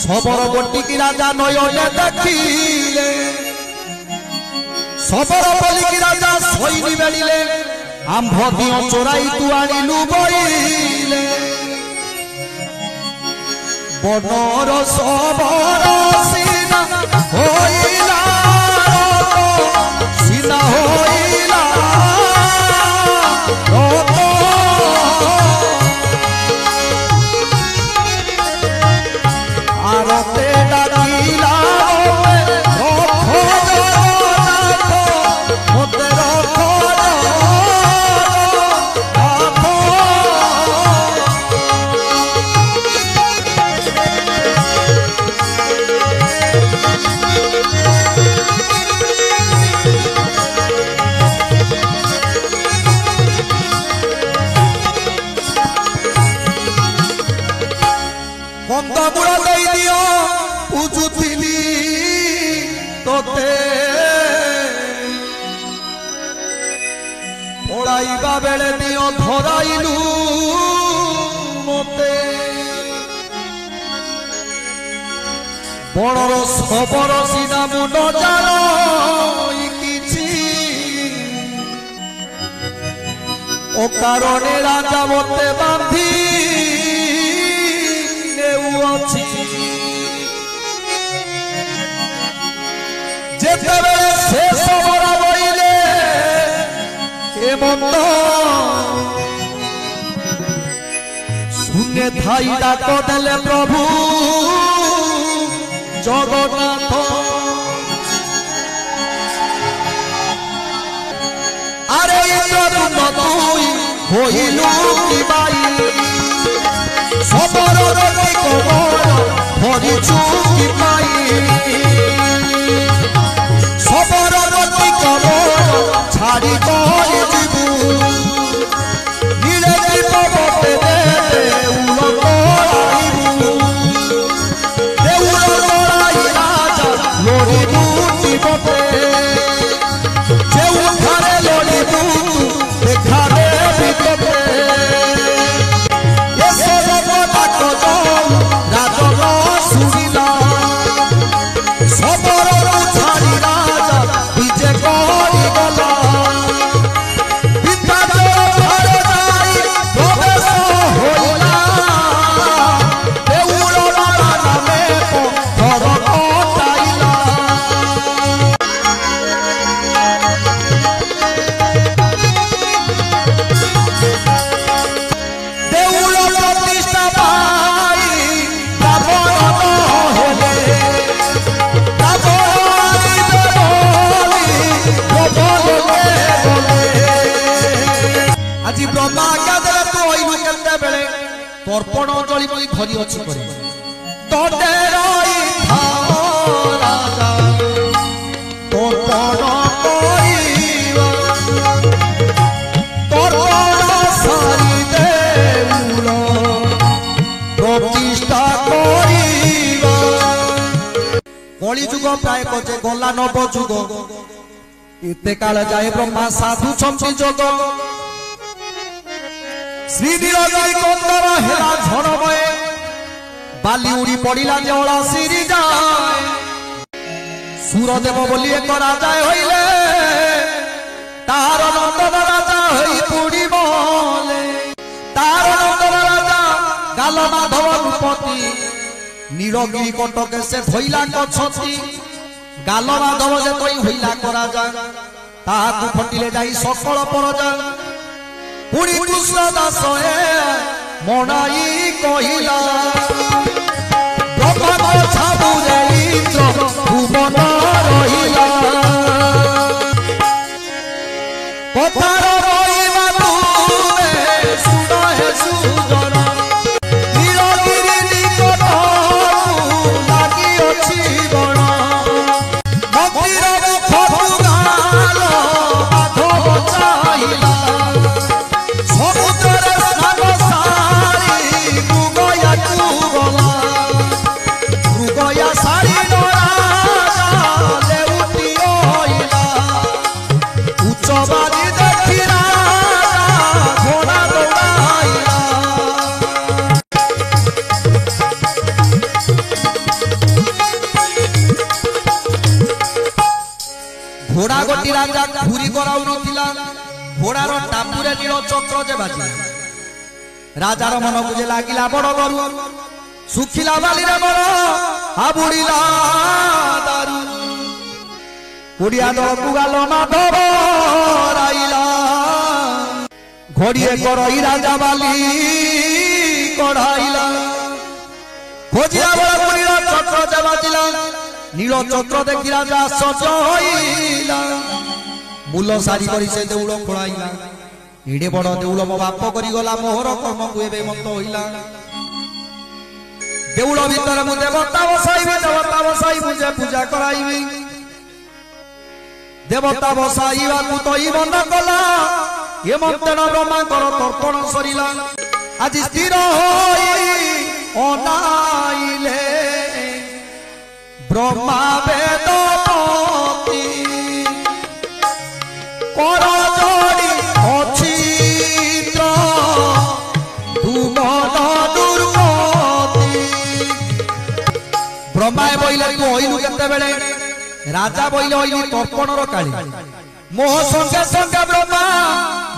सबल गोटी की राजा नयने देखिले सबल बोली की राजा सोईनी बेड़िले आंभ दियो चोराई तू आनिलु बोइले बनर सबल सीना होइला सीना होइला आरते डाकिला रखो मोते रखो कंदमूल दे दियो पूजुथिली तोते पड़ाइबा बेले दियो धराइलु मोते बड़र सबर सीना मु न जानो किछि ओ कारणे राजा मोते बांधी से सबरा बोले ए बंद शून्य थाई डाक देले प्रभु जगन्नाथ अरे तुई होइलु कि बाई सबरो रति कमल भरिछु कि पाई सबरो रति कमल छाड़ी कहि जीवु नीले दीप बटे दे उलो तोराइबु देउलो तोराई राजा लोरी बूटी बटे जेउ घरे लोरी बूटू देखा दे बिकटे आज ब्रह्मा आज्ञा देले तू ओइनु केते बेले तर्पण जळी मई धरी अछि करे तोते रही थाओ राजा तर्पण करिवा तर्पण सारी देउलो प्रतिष्ठा करिवा कली जुग प्राय कजे गला नव जुग इते काल जाए ब्रह्मा साधु छंती जोग श्री नीलगिरी कंदर हेला झड़ बए बाली उड़ी पड़िला जला सिरी जाए सूरदेव बोली एक राजा होइले तार नंदन राजा होई पुड़ी बोले तार नंदन राजा गाल माधव रूपती नीलगिरी कटके से धोइला गछती गाल माधव जे तई होइला राजा ताकू फटिले जाई सकल परजा पुणी कृष्ण दास मनाई कहिला ब्रह्मा छाबुरे इंद्र भुवन रहिला कथार रहिबा तुमे सुन हे सुजन नीलगिरी निकट लागि अछि बण मंदिर फटुगाल माधव चाहिला समुद्र स्नान सारी मृगया चुगला मृगया सारी नराजा लेउटी होइला उच्चबादी देखि राजा घोड़ा दौड़ाइला घोड़ा गोटी राजा घुरी कराउ नथिला घोड़ार टापुरे नील चक्र जे बाजी राजार मन बुझे लागिला बड़ गरु सुखिला बालीरे बड़ आबुड़िला दारू कुड़िया दल कुगाल माधव राइला घड़िए करई राजा बाली कढ़ाइला खोजिया बड़ बुड़ीर चक्र जे बाजिला नील चक्र देखि राजा सजइला मूल सारी करी से देउल खोलाइला एडे बड़ देउल मो बाप करी गला मोहर कर्म को एबे मत होइला देउल भीतर मु देवता बसाई मुझे पूजा कराइबी देवता बसाइबा कु तई मन कला ए मंत्रण ब्रह्मा कर तर्पण सरिला आज स्थिर होई अनाइले ब्रह्मा वेदपति कर जोड़ी अचित्र तुमन दुर्गति ब्रह्मा बोइले तू होइलु केते बेले राजा बोइले होइलु तर्पणर काली मोह संगे संगे ब्रह्मा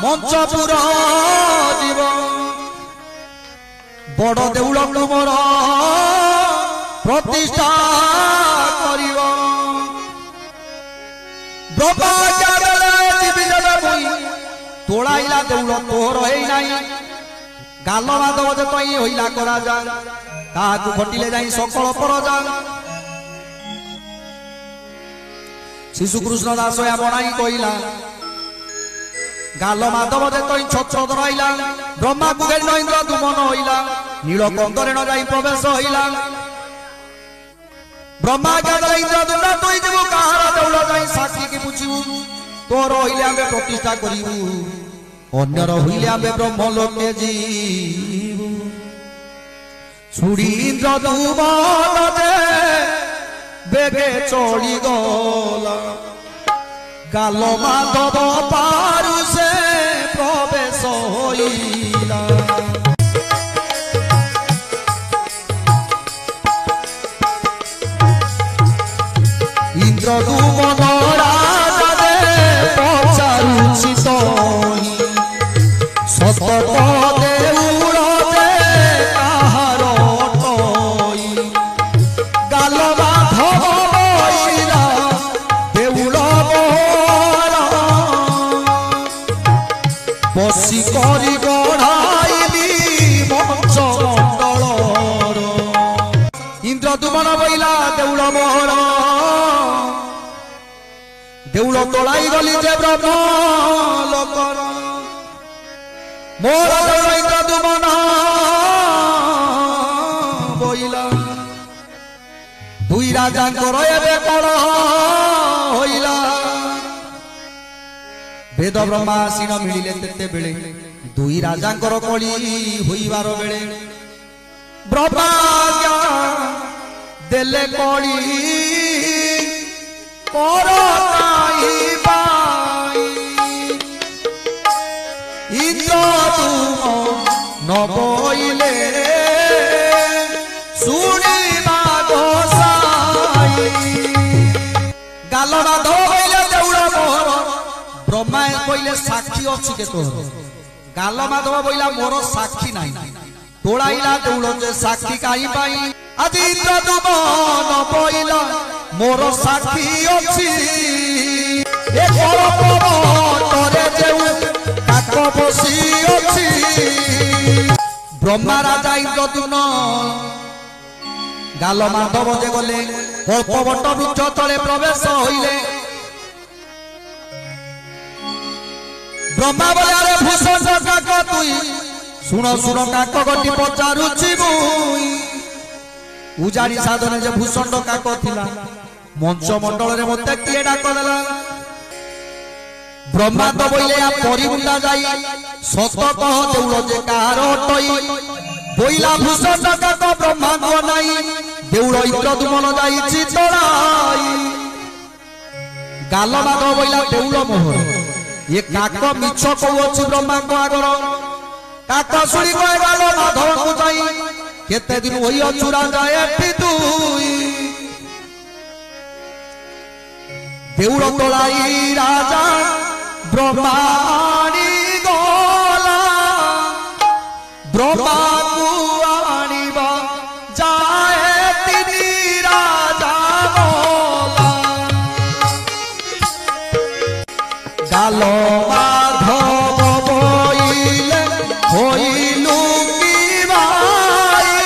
मंचपुर जीव बड़ देउल तुमर प्रतिष्ठा करिव ब्रह्मा तोड़ाइला देउल तोहर हेई नाही गाल माधव जे तई होइला राजा ताकू फटिले जाई सकल परजा शिशु कृष्ण दास या बनाई कहिला गाल माधव जे तई छत्र धराइला ब्रह्मा कुगेर इंद्र दुमन होइला नील कंदरे न जाई प्रवेश होइला ब्रह्मा गादर इंद्र दुमन तई जेबो कहार देउल जाई साक्षी की पुछिबु तोर होइले आमे प्रतिष्ठा करिबु अन्यर होइले आमे ब्रह्म लोके जीवु छुड़ी इंद्र दुमन जे बेगे चली गला गाल माधव पारु से प्रवेश होइला इंद्र दुमन राजा दे पचारुछि तोहि सत देउल दे काहार तोहि गाल माधव बइला देउल मोहरा बसी करी गढ़ाइली मंच मंडलर इंद्र दुमन बइला देउल मोहरा देउल तोलाई गली जे ब्रह्म लोकर मोर देउल इंद्र दुमन बइला दुई राजा एबे कल होइला वेद ब्रह्मा आसीन मिलिले तेते बेले दुई राजा कली होइबार बेले ब्रह्मा देले कली पर काई इंद्र तुम नबइले शुणिबा गोसाई गाल माधव बोले देउल मोहर ब्रह्मा कहले साक्षी अच्छी के तोहर गाल माधव बोला मोर साक्षी नहीं तोड़ाइला देउल जे साक्षी काई पाई आज इंद्र तुम नबइला मोर साक्षी अच्छी ए तोरे जेउ काक बसी अच्छी ब्रह्मा राजा इंद्र तुम गाल माधव जे गले कल्पवट वृक्ष तले प्रवेश होइले ब्रह्मा बोले अरे भूषण काक तुई शुण शुण काक गटी पचारुछि मुई उजाड़ी साधन जे भूषण काक थिला मंच मंडल रे मते किए डाक देला ब्रह्मा तो बोले या परिमुंडा जाई सत कह देउल जे कार टई बोइला भूषण काक ब्रह्मा को नाही देउल इंद्र तुमन जाई चितराई गाल माधव बोइला देउल मोहर ये काक मिछ कहउछि ब्रह्मा को आगर काक सुनी कहे गाल माधव को जाई केते दिन होई अचुरा जाए एठी दुई देउल तोलाई राजा ब्रह्माणी गला ब्रह्मा को आनिबा जाए तिनी राजा बोला गाल माधव बोइले होइलु की भाई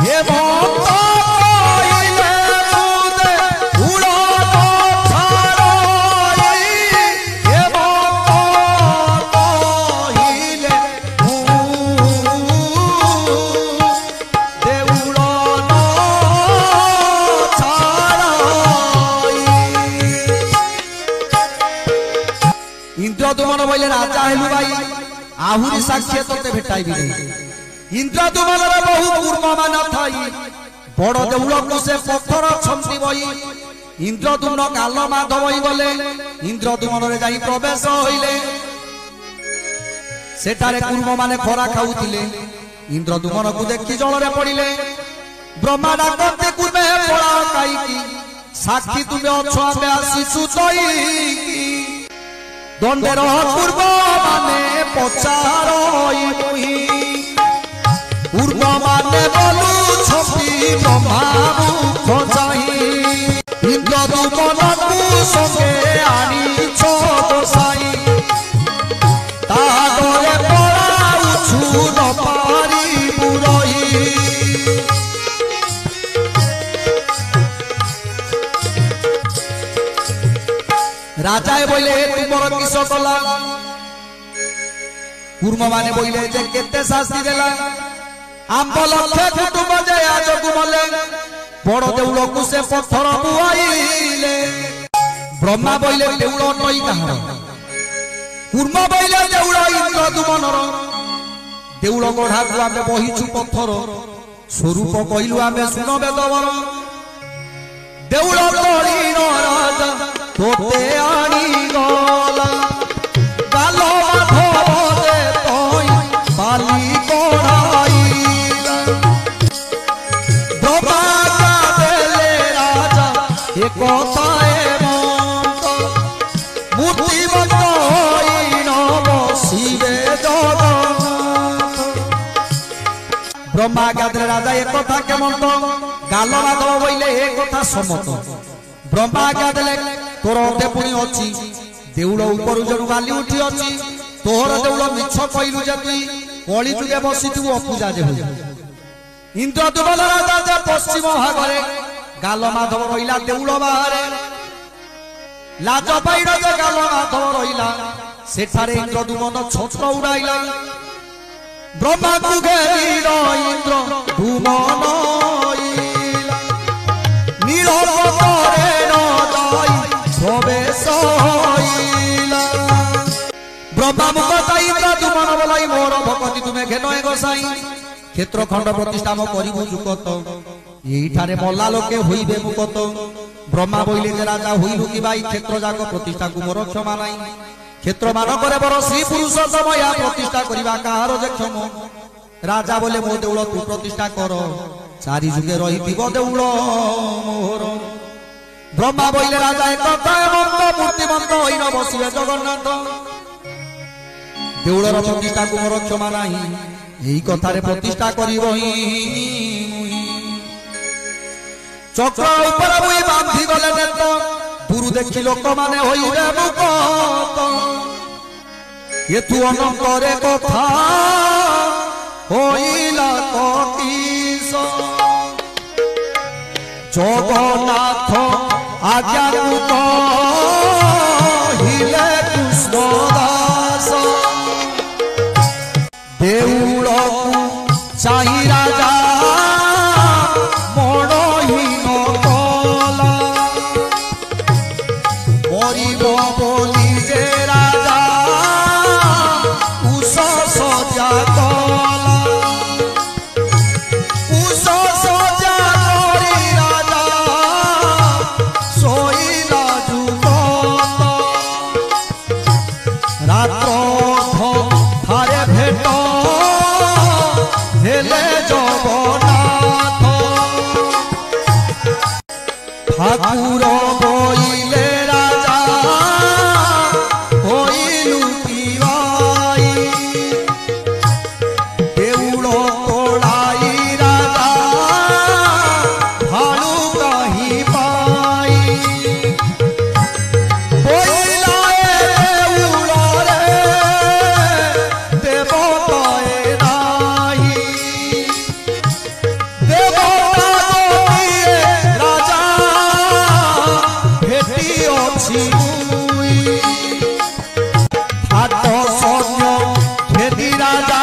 हे भक्त कइले मुदे उड़ो छाड़ई हे भक्त कइले देउल न छाड़ई इंद्र तुमन बोले राजा हेलु भाई आहुरी साक्षी तोते भेटाइबी इंद्र तुमन बहु कूर्म मान थाई बड़ देउल को से पत्थर छंदी बई इंद्र तुमन गाल माधव गले इंद्र तुमन रे जाई प्रवेश होइले सेटारे कूर्म माने खरा खाउतिले इंद्र तुमन को देखि जल रे पड़िले ब्रह्मा डाकते कुर्मे पड़ा काईकी साक्षी तुमे अछो आमे आसीसु तई दंडेर पूर्व माने पचारई मुही पूर्व माने बोलू छपी ब्रह्मा मुख चाही इंद्र तुमन को संगे आनी छसाई तादरे पड़ाउछु न पारी बुरई राजा बोले तुमर किस कला कूर्म माने बोले जे केते शास्ति देला आंब लक्ष्य कुटुंब जे आज गुमले बड़ देउल को से पत्थर बुआइले ब्रह्मा बोले देउल नई कहार कूर्म बोले देउल इंद्र तुमनर देउल गढ़ा को आमे बहिछु पत्थर स्वरूप कहिलु आमे सुन बेदवर देउल तोरी राजा तोते आनी गला गाल माधव दे तोई बाली कोड़ाईला ब्रह्मा का देले राजा एक कथाए मंत मूर्ति बंद होई न बसिबे जगन्नाथ ब्रह्मा का देले राजा एक कथा के मंत गाल माधव बोइले एक कथा सम्मत ब्रह्मा क्या देले तोर अंधे पुणी अच्छी देउल ऊपर जनु बाली उठी अच्छी तोहर देउल मिछ कहलु जे तुई कली जुगे बसिथु अपूजा जे होई इंद्र तुमन राजा जे पश्चिम भागरे गाल माधव रहिला देउल बाहरे लाज पाइड जे गाल माधव रहिला सेठारे इंद्र तुमन छत्र उड़ाइला ब्रह्मा को घेरिल इंद्र तुमन नील पतरे न जाई प्रवेश होइला ब्रह्मा मुख इंद्र तुमन बोलाई मोर भक्ति तुमे घेनय गोसाई क्षेत्र खंड प्रतिष्ठा म करिबु जुकत एठारे मल्ला लोके होइबे मुकत ब्रह्मा बोले जे राजा हुईलु कि भाई क्षेत्र जाक प्रतिष्ठा को मोर क्षमा नाई क्षेत्र मानक बर श्री पुरुषोत्तम या प्रतिष्ठा करवा कहार जे क्षम राजा बोले मो देउल तू प्रतिष्ठा कर चारि जुगे रही देउल मोर ब्रह्मा बोले राजा एक मूर्तिमंत होई न बसिबे जगन्नाथ देउलर प्रतिष्ठा को मोर क्षमा नाही एई कथारे प्रतिष्ठा करिबहि चक्र ऊपर मुई बांधी गले नेत दूर देखी लोक माने होइबे मुक्त ये तू अनंतरे कथा होइला कटिस जगन्नाथ आज्ञा हिले कृष्णदास देउल चाहि राजा ठाकुर बोइले राजा होइलु पिवाई देउल तोड़ाई राजा भालू कहीं पाई बोइला देउल रे देवताए नाही देवता राजा हाथ सैन्य खेदी राजा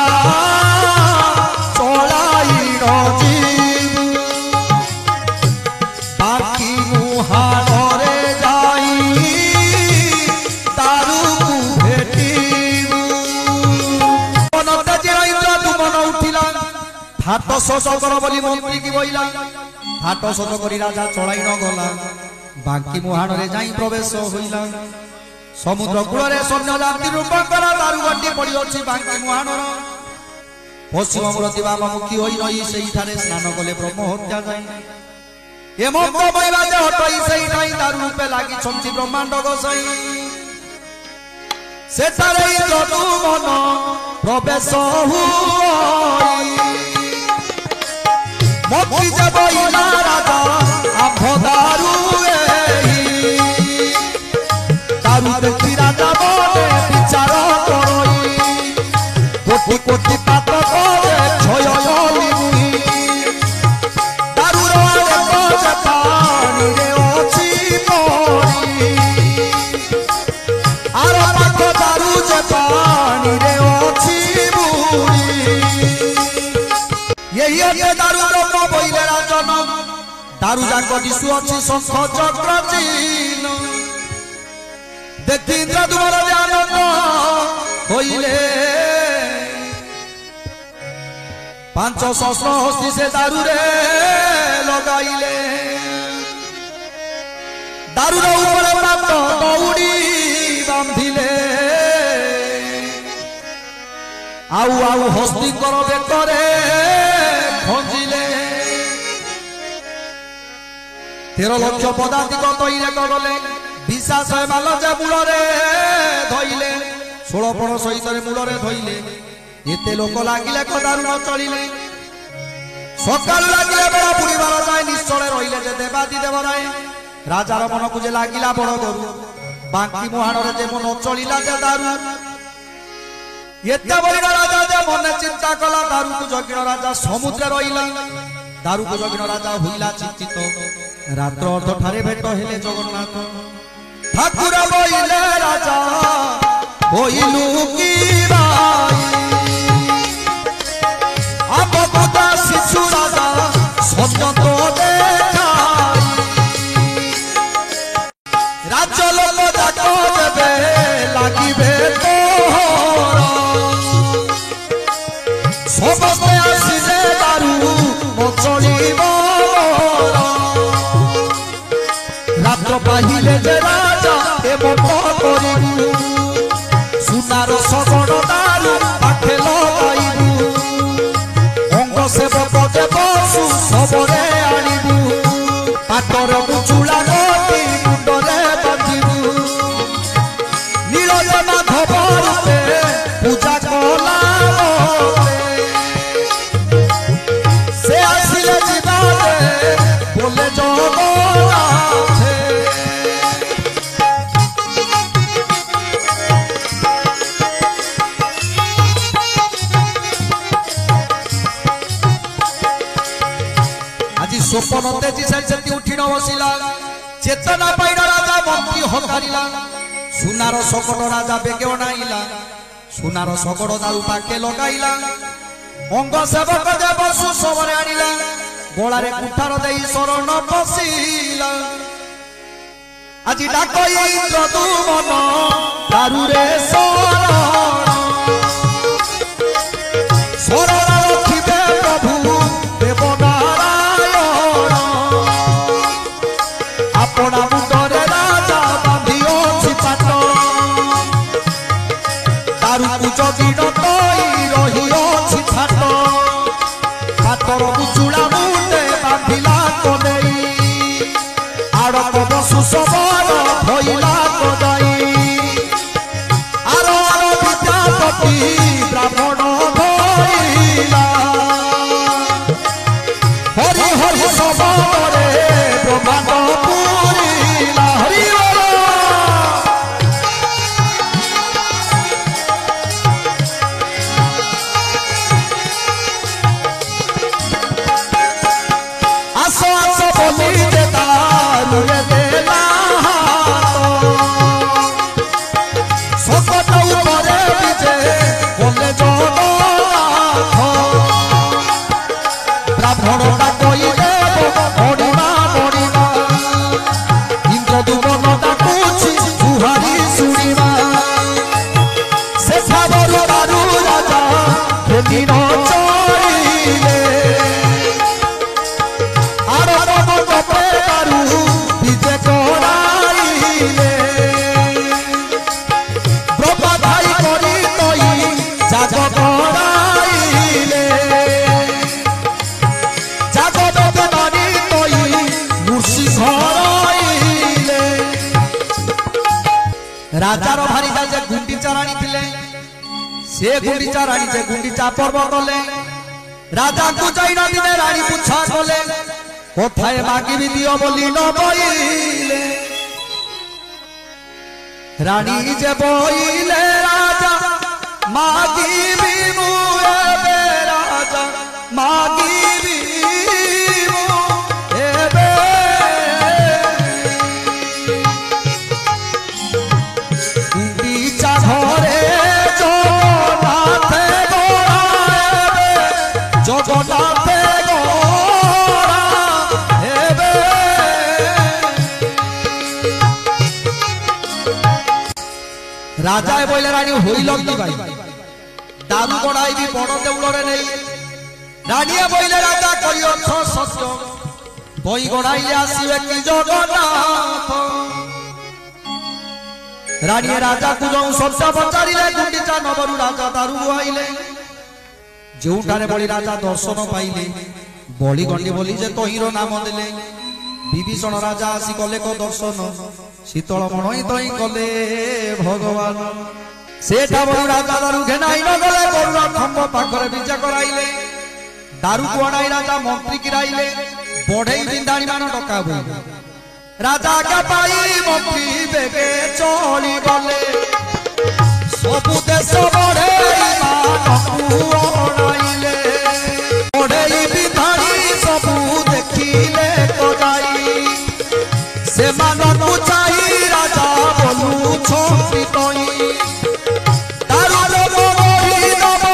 चलाई जीव बाकी मुहारे जाई दारू को भेटीबू मन उठिला हाथ शोष कर बोली मंत्री की बोइला हाथ शोष करी राजा चलाई न गला बाकी मुहाणरे जाई प्रवेश होइला समुद्र कूଳରେ सैन्य जाति रूपकर दारुगंडी पड़ी अछि बाकी मुहाणर पश्चिम प्रतिभामुखी होई रही सेही ठारे स्नान कले ब्रह्म हत्या जाई एमंत बैराज हटई सेही ठाई दारु रूपे लागि छंची ब्रह्मांड गोसाई सेठारे जदु मन प्रवेश हुई मोती जबइला राजा आंभ दारू देखी राजा बोले विचार करई कोटि कोटि पाप करे क्षय होई दारू रे कोज पानी रे अछि पड़ी आर पाख दारू जे पानी रे अछि बुड़ी यही है दारू लोक बोइले राजन दारू जाक दिसु अछि शंख चक्र चिन्ह देखी इंद्र तुम्हारा आनंद होइले पांच सहस्र हस्ती से दारू रे लगाइले दारू ऊपर प्राप्त दौड़ी बांधिले आउ आउ हस्ती कर बेकरे खंजिले 13 लक्ष पदातिक तैरे गले विश्वास मालजे मूलरे धइले 16 पण सहित मूलरे धइले एते लोक लागिले दारू न चलिले सकाल लागिले बड़ा पुरीवार जाय निश्चय रहिले जे देवादी देवराय राजार मन को जे लागिला बड़ गरु बाकी मुहाणरे जे मन चलिला जे दारू एते बड़ी राजा जे मन चिंता कला दारू को जगिन राजा समुद्र रहिला दारू को जगिन राजा हुइला चिंतित रात्र अर्ध ठारे भेट हेले जगन्नाथ ठाकुर बोइले राजा बोइलु की बाई अब पता शिशु राजा सत्य तो देखाई राज्य लोक जाको देबे लागिबे तोहरा समस्ते आसिले दारू मचलिबो सबरे आनिबु पातर मुचुला गति मुंडरे बांधिबु नीलजना धबरुते पूजा कला से आसिले जीवाले बोले जगन्नाथे स्वप्न तेजी से उठी न बसिला चेतना पाइन राजा मंत्री हकारिला सुनार सकट राजा बेगे अणाइला सुनार सकट दारू पाके लगाइला अंग सेवक देव सुसवरे आनिला गलारे कुठार देई शरण पशिला আজি डाक इंद्र दुमन दारूरे शरण रखिबे प्रभु देवनारायण अपना मुंडरे राजा बांधी अछि पाट दारू जगी नई रही अछि फाट पातर मुचुला मुंडे बांधिला कनेई आड़क बसु सबर भइला कदाई आर विद्यापति ब्राह्मण भइला हरि हरि सबरे ब्रह्मांड पूरिला हरि आसो आसो बोली दे दारुरे देला सकट उपरे विजे बोले जगन्नाथ ब्राह्मण का कोई देव मणिमा मणिमा इंद्र दुमन डाकुछि जुहारी शुणिमा से साबरु दारू राजा दिन चलिले आरब जपे दारू विजे कराइले ब्रह्मा भाई करी तई जाग कराइले राजार भारी जे गुंडीचा राणी थिले से गुंडीचा राणी जे गुंडीचा पर्व कले राजा को जाई न दिने रानी पूछा कले कोथाय मागी भी दियो बोली न बइले रानी जे बइले राजा मागी भी मुए बे राजा मागी भी राजा बोले रानी होइल कि भाई दारू गड़ाई भी बड़ देउलरे नहीं रानी बोले राजा कहियो सत्य बई गड़ाई आसीबे कि जगन्नाथ रानी राजा को जो सत्य पचारिले गुंडीचा नगरु राजा दारू बुआइले जोठारे बड़ी राजा दर्शन पाइले बड़ी गंडी बोली जे तहिरो नाम देले विभीषण राजा आसी कले को दर्शन शीतल मणई तई कले भगवान सेठा बड़ी राजा दारू घेनाई न गले गरुड़ा खंभ पाखरे विजय कराइले दारू को अणाई राजा मंत्री किराइले बढ़ई बिंदाणी मान डका हुए राजा का पाई मंत्री बेगे चली गले सबु देश बढ़ई मानकु अणाइले बढ़ई बिंदाणी सबु देखिले कदाई से मानकु चाही राजा बोलू छोटी तई दारू लोगो बोली नब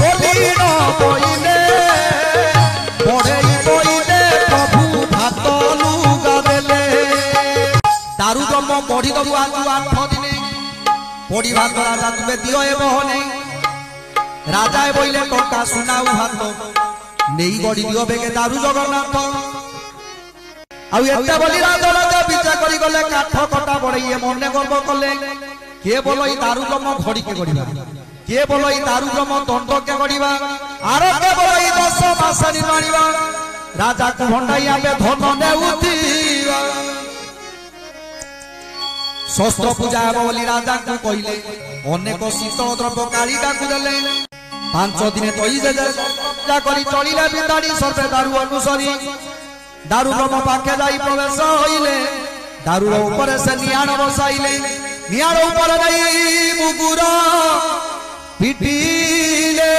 बोली न बोइले बढ़ई बोइले प्रभु भात लुगा देले दारू जम बढ़ी दबु आज 8 दिने पड़ी भात राजा तुमे दियो ए बहने राजा बोइले टंका सुनाऊ भात नेई गड़ी दियो बेगे दारू जगन्नाथ आउ एते बोली राजा राजा विचार करी गले काठ कटा बड़े मने गर्व कले के बोलो ई दारू जम घड़ी के गड़िबा के बोलो ई दारू जम दंड के गड़िबा आरो के बोलो ई 10 मास नि मानिबा राजा को भंडाई आमे धन नेउथिबा शस्त्र पूजा बोली राजा को कहले अनेक शीतल द्रव्य कालिका को देले 5 दिन तई जे पूजा करी चलिले बिदाड़ी सर्वे दारू अनुसरी दारू ब्रह्म पाखे जाई प्रवेश होइले दारू ऊपर से नियाण बसाइले नियाण ऊपर नहीं मुगुर पिटिले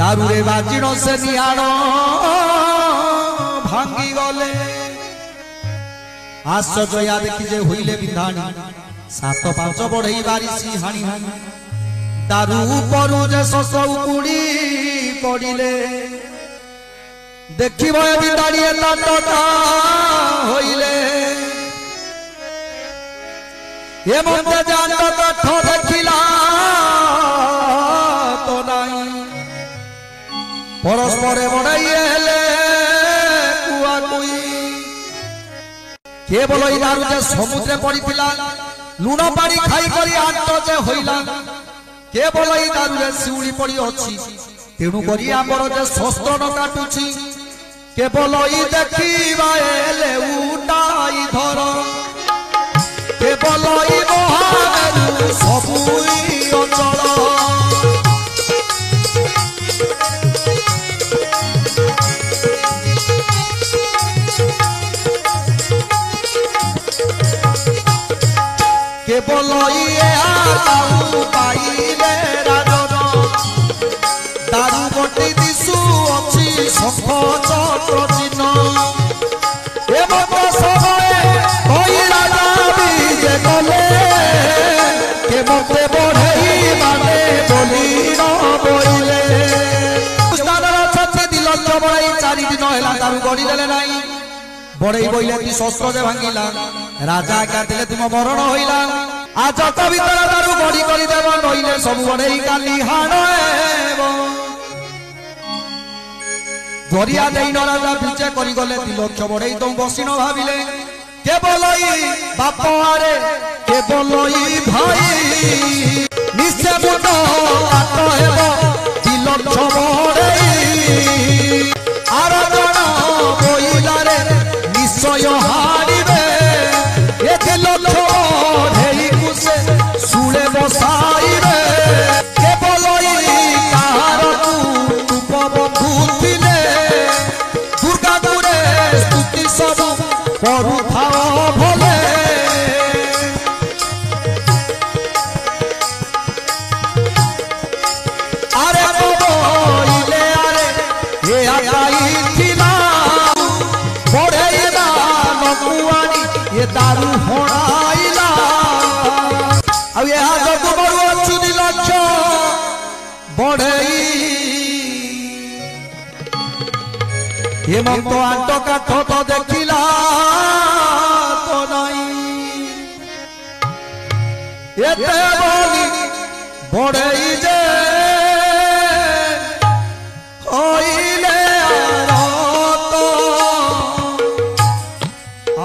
दारू रे बाजिण से नियाण भांगी गले आश्चर्य देखी जे हुईले बिंधाणी 7-5 बढ़ई बारिशी हाणी हाणी दारू ऊपर जे शस उकुड़ी पड़िले देखिब बिंधाणी नाटका होइले ये मते जान कठ देखिला तो नहीं परस्पर बढ़ई हेले कुआ कुई केवल ई दारू जे समुद्रे पड़िथिला लुण पानी खाई करी आंत जे होइला केवल ई दारू रे सिउली पड़ी अछि तेणु करी आमर जे शस्त्र न काटुछि केवल ई देखिबा एले उटाई धर केवल ई महामेरु सबुई अचल केवल ये आऊ पाइले राजन दारू बटी दिसु अछि शंख चक्र चिन्ह ए मत समय कोई राजा बीजे गले के मते बढ़ई माने बोली न बोइले उस्तादर छति दिल जबई 4 दिन होला दारू गड़ी देले नाही बड़ई बोइले कि शस्त्र जे भांगिला राजा क्या दिले तुम मरण होइला आज कवितर दारू गड़ी करी देव नइले सब बड़ई काली हाणेबो दरिया देई न राजा विजय करी गले 3 लक्ष बड़ई तो बसी न भाबिले केवल ई बाप आरे केवल ई भाई निश्चय मुंड काट हेबो 3 लक्ष बड़ई आर जण बोइला रे निश्चय हारिबे ए 3 लक्ष बड़ई कुसे सुळे बसाइबे केवल ई कार तू बंधु थिले दुर्गा गुरे स्तुति सब करू थाओ भले आरे बोइले आरे ए आकाई थिला बढ़ेला नकुआनी ये दारू होड़ाइला अब ये जग बड़ो चुनी लक्ष बढ़ई ये मन तो आंट काठ तो देखिला तो नहीं एते बोली बढ़ई जे होइले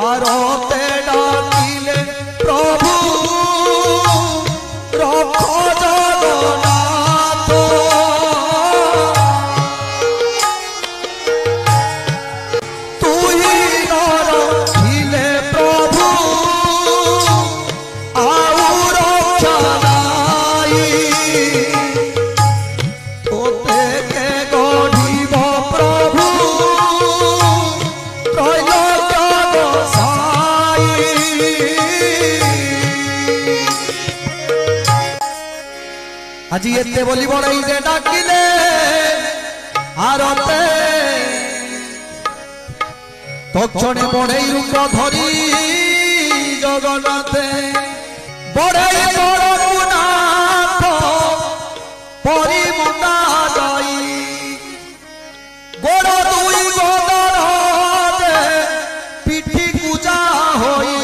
आरते डाकिले प्रभु रख जगन्नाथ तू ही रखिले प्रभु आउ रक्षा नाई तोते के गढ़िब प्रभु त्रैलोक्य गोसाई আজি এতে বলি বড়াই যে ডাকিলে আরতে তক্ষণে বড়াই রূপ ধরি জগন্নাথে বড়াই বড় গুণাথ পরিমতা যাই গোড় দুই গোদরে পিঠি পূজা হই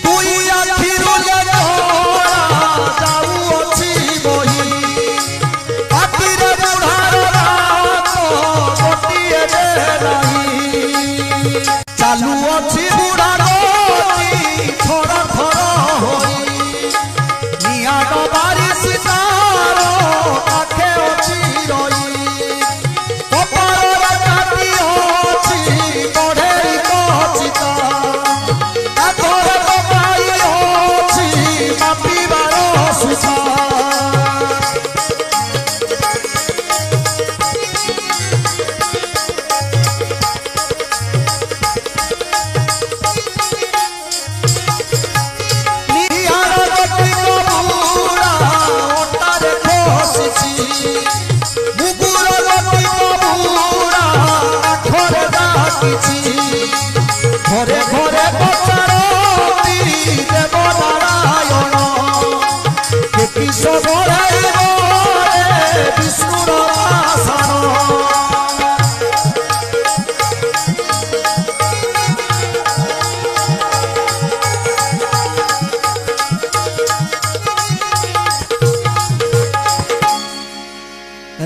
দুই আখিরু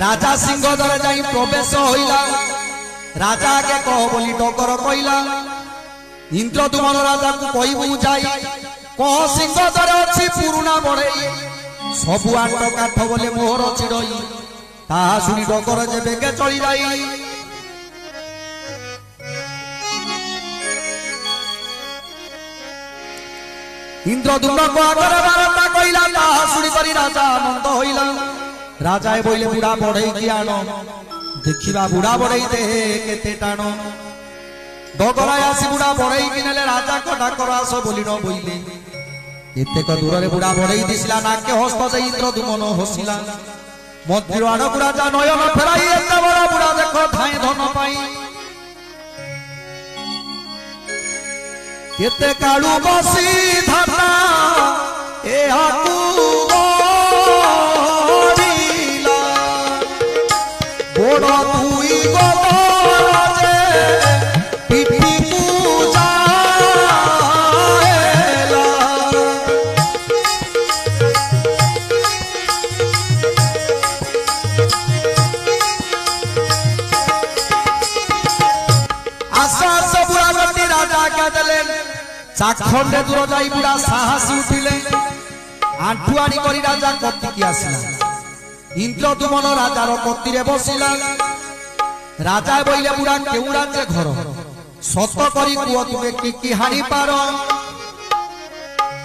राजा सिंहद्वार जाई प्रवेश होइला राजा आगे कह बोली डगर कहला इंद्रदुमन राजा को कहबू जाई कह सिंहद्वार अछि पुरुना बड़ई सबु आट काठ बोले मोहर चिड़ई ता सुनी डगर जे बेगे चली जाई इंद्रदुम्न को आगरे बारता कहला ता सुनी करी राजा आनंद होइला राजा बोले बुढ़ा बढ़ई की आण देखा बुढ़ा बढ़ई दे केते टाण डगराय आसी बुढ़ा बढ़ई कि नेले राजा को डाकर आस बोली न बोइले एतेक दूर रे बुढ़ा बढ़ई दिसला नाके हस्त जे इंद्रदुमन हसिला मंदिर आड़ बुढ़ा जा नयन फेराई एते बड़ बुढ़ा देखो थाई धन पाई केते काळू बसी धाता ए हाकू बोड़ा तुई गोजे पिठी पूजा आशा सब बुढ़ागति राजा क्या दले चाखंडे दूर जाई बुढ़ा साहसी उठिले आंठुआणी करी राजा कत्तिकी आसिला इंद्रदुमन राजार कत्तिरे बसिला राजा बोले बुढ़ा केउ राज्य घर सत करी कुह तुमे कि हाणी पार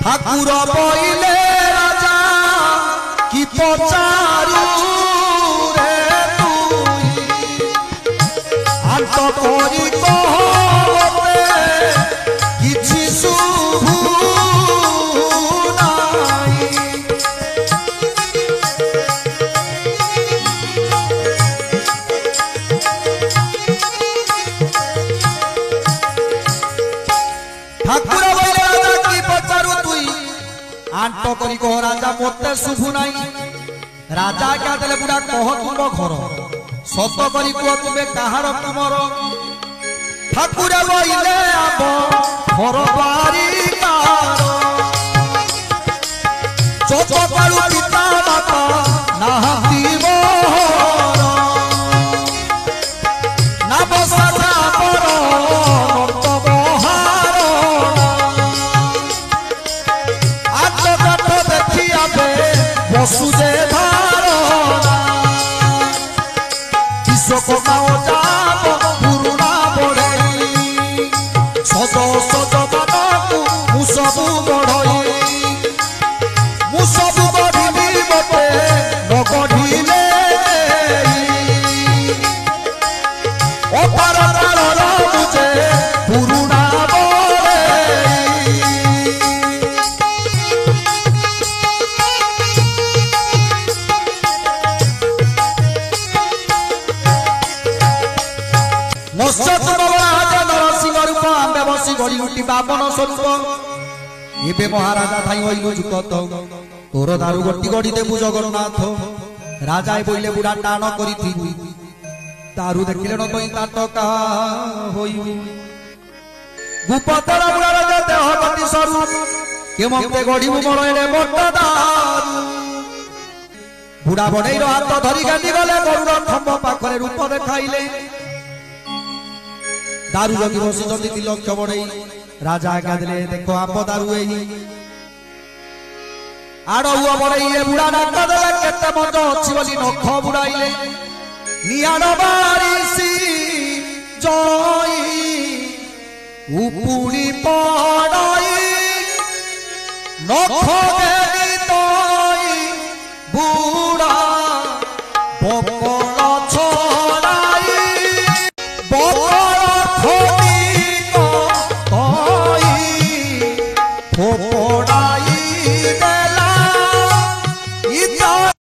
ठाकुर बोले राजा कि पचारू रे तुई आंत करी कहबे किछि शुभु ठाकुर बोले राजा की पचारू तुई आंट करी कह राजा मते शुभु नाई राजा क्या देले बुढ़ा कह तुम घर सत करी कह तुमे कहार तुमर ठाकुर बोले आब घर बारी कार चौचकारू पिता बापा नाहाती मोहर ना बसा पर बसुजे धारणा विश्वकर्माओ जाब पुरुना बढ़ई सज सज मानकु मुसबु बढ़ई मुसबु बढ़िबी मते न बढ़िले अपार तारर मुझे पुरुना बावन स्वरूप एबे महाराजा थाई होइलु जुकत तोर दारु गट्टी गड़ी देबु जगन्नाथ राजा बोले बुढ़ा टाण करी दारु देखिले न तई ताटका होई गुपतर बुढ़ा राजा देह गति स्वरूप के मते गड़ीबु मरइले बट्टा दारु बुढ़ा बड़ईर हाथ धरी गांधी गले गरुड़ खंभ पाखरे रूप देखाइले दारु जगी बसी जल्दी तिलक बड़ई राजा आज्ञा दिले देखो आप दारु आड़ हुआ बड़ई बुढ़ा डाक देला केते मज अछि बोली नख बुड़ाइले नियाड़ बारिसी जई उपुड़ी पड़ई नख